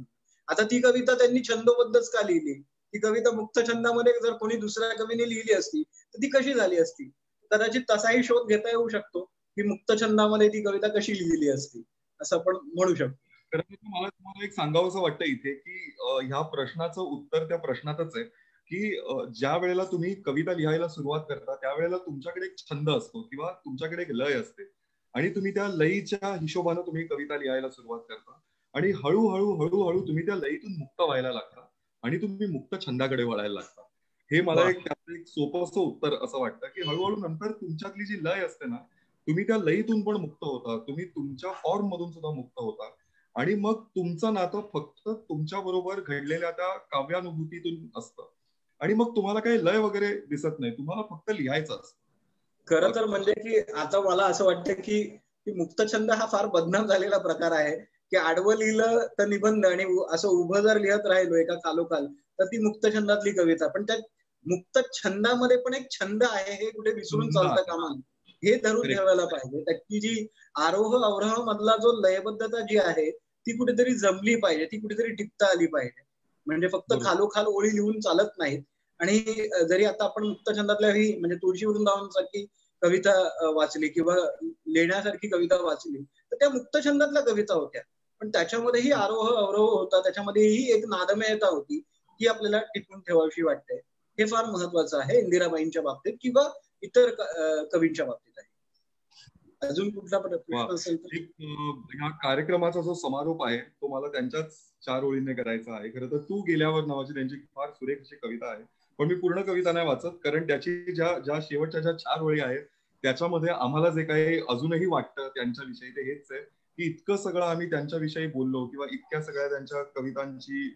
आता ती कविता त्यांनी छंदोबद्धच का लिहिली? ती कविता मुक्त छंदामध्ये जर कोणी दुसऱ्या कवीने लिहिली असती तर ती कशी झाली असती? कदाचित तसाही शोध घेता येऊ शकतो की मुक्त छंदामध्ये ती कविता कशी लिहिली असती, असं आपण म्हणू शकतो. मला तुम्हाला एक सांगावंसं वाटतं इथे की ह्या प्रश्नाचं उत्तर त्या प्रश्नातच आहे की ज्या वेळेला तुम्ही कविता लिहायला सुरुवात करता त्यावेळेला तुमच्याकडे एक छंद असतो किंवा तुमच्याकडे एक लय असते आणि तुम्ही त्या लयीच्या हिशोबानं तुम्ही कविता लिहायला सुरुवात करता आणि हळूहळू तुम्ही त्या लयीतून मुक्त व्हायला लागता आणि तुम्ही मुक्त छंदाकडे वळायला लागता. हे मला एक सोपंसं उत्तर असं वाटतं की हळूहळू नंतर तुमच्यातली जी लय असते ना, तुम्ही त्या लयीतून पण मुक्त होता, तुम्ही तुमच्या फॉर्म मधून सुद्धा मुक्त होता आणि मग तुमचं नातं फक्त तुमच्या बरोबर घडलेल्या त्या काव्यानुभूतीतून असतं आणि मग तुम्हाला काही लय वगैरे दिसत नाही, तुम्हाला फक्त लिहायचं असतं. खरं तर म्हणजे की आता मला असं वाटतं की मुक्तछंद हा फार बदनाम झालेला प्रकार आहे की आडवं लिहिलं तर निबंध आणि असं उभं जर लिहत राहिलो एका कालोखाल तर ती मुक्तछंदातली कविता. पण त्या मुक्त छंदामध्ये पण एक छंद आहे हे कुठे विसरून चालतं कामा नये, हे धरून ठेवायला पाहिजे. त्याची जी आरोह अवरोह मधला जो लयबद्धता जी आहे ती कुठेतरी जमली पाहिजे, ती कुठेतरी टिपता आली पाहिजे. म्हणजे फक्त खालोखाल ओळी लिहून चालत नाहीत. आणि जरी आता आपण मुक्तछंदातल्या म्हणजे तुळशी वृंदावनसारखी कविता वाचली किंवा लेण्यासारखी कविता वाचली तर त्या मुक्तछंदातल्या कविता होत्या, पण त्याच्यामध्येही आरोह अवरोह होता, त्याच्यामध्येही एक नादमयता होती ती आपल्याला टिकून ठेवावीशी वाटते. हे फार महत्वाचं आहे इंदिराबाईंच्या बाबतीत किंवा इतर कवींच्या बाबतीत आहे. अजून कुठला प्रश्न असेल तर? ह्या कार्यक्रमाचा जो समारोप आहे तो मला त्यांच्याच 4 ओळींनी करायचा आहे. खरं तर तू गेल्यावर नावाची त्यांची फार सुरेख अशी कविता आहे, पण मी पूर्ण कविता नाही वाचत कारण त्याची ज्या शेवटच्या ज्या 4 ओळी आहेत त्याच्यामध्ये आम्हाला जे काही अजूनही वाटतं त्यांच्याविषयी ते हेच आहे की इतकं सगळं आम्ही त्यांच्याविषयी बोललो किंवा इतक्या सगळ्या त्यांच्या कवितांची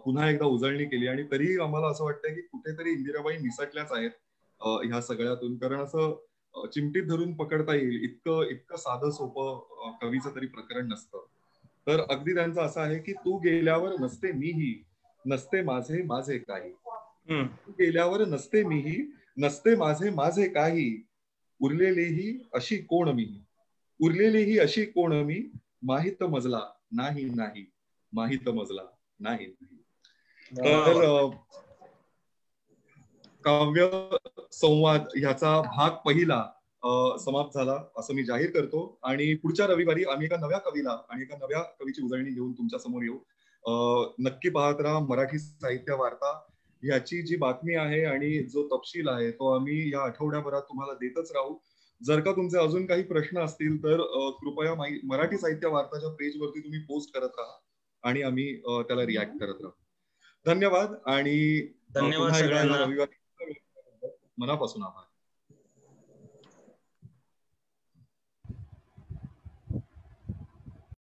पुन्हा एकदा उजळणी केली आणि तरीही आम्हाला असं वाटतं की कुठेतरी इंदिराबाई निसटल्याच आहेत ह्या सगळ्यातून. कारण असं चिमटीत धरून पकडता येईल इतकं साधं सोपं कवीचं तरी प्रकरण नसतं. तर अगदी त्यांचं असं आहे की तू गेल्यावर नसते मीही, नसते माझे काही, तू गेल्यावर नसते मीही, नसते माझे काही, उरलेलीही अशी कोण मी, उरलेलीही अशी कोण मी, माहित मजला नाही माहित मजला नाही. तर काव्य संवाद ह्याचा भाग पहिला समाप्त झाला असं मी जाहीर करतो आणि पुढच्या रविवारी आम्ही एका नव्या कवीला आणि एका नव्या कवीची उजळणी घेऊन तुमच्या समोर येऊ. नक्की पाहत राहा मराठी साहित्य वार्ता. ह्याची जी बातमी आहे आणि जो तपशील आहे तो आम्ही या आठवड्याभरात तुम्हाला देतच राहू. जर का तुमचे अजून काही प्रश्न असतील तर कृपया मराठी साहित्य वार्ताच्या पेजवरती तुम्ही पोस्ट करत राहा आणि आम्ही त्याला रिॲक्ट करत राहू. धन्यवाद आणि धन्यवाद सगळ्यांना. रविवारी मनापासून आभार.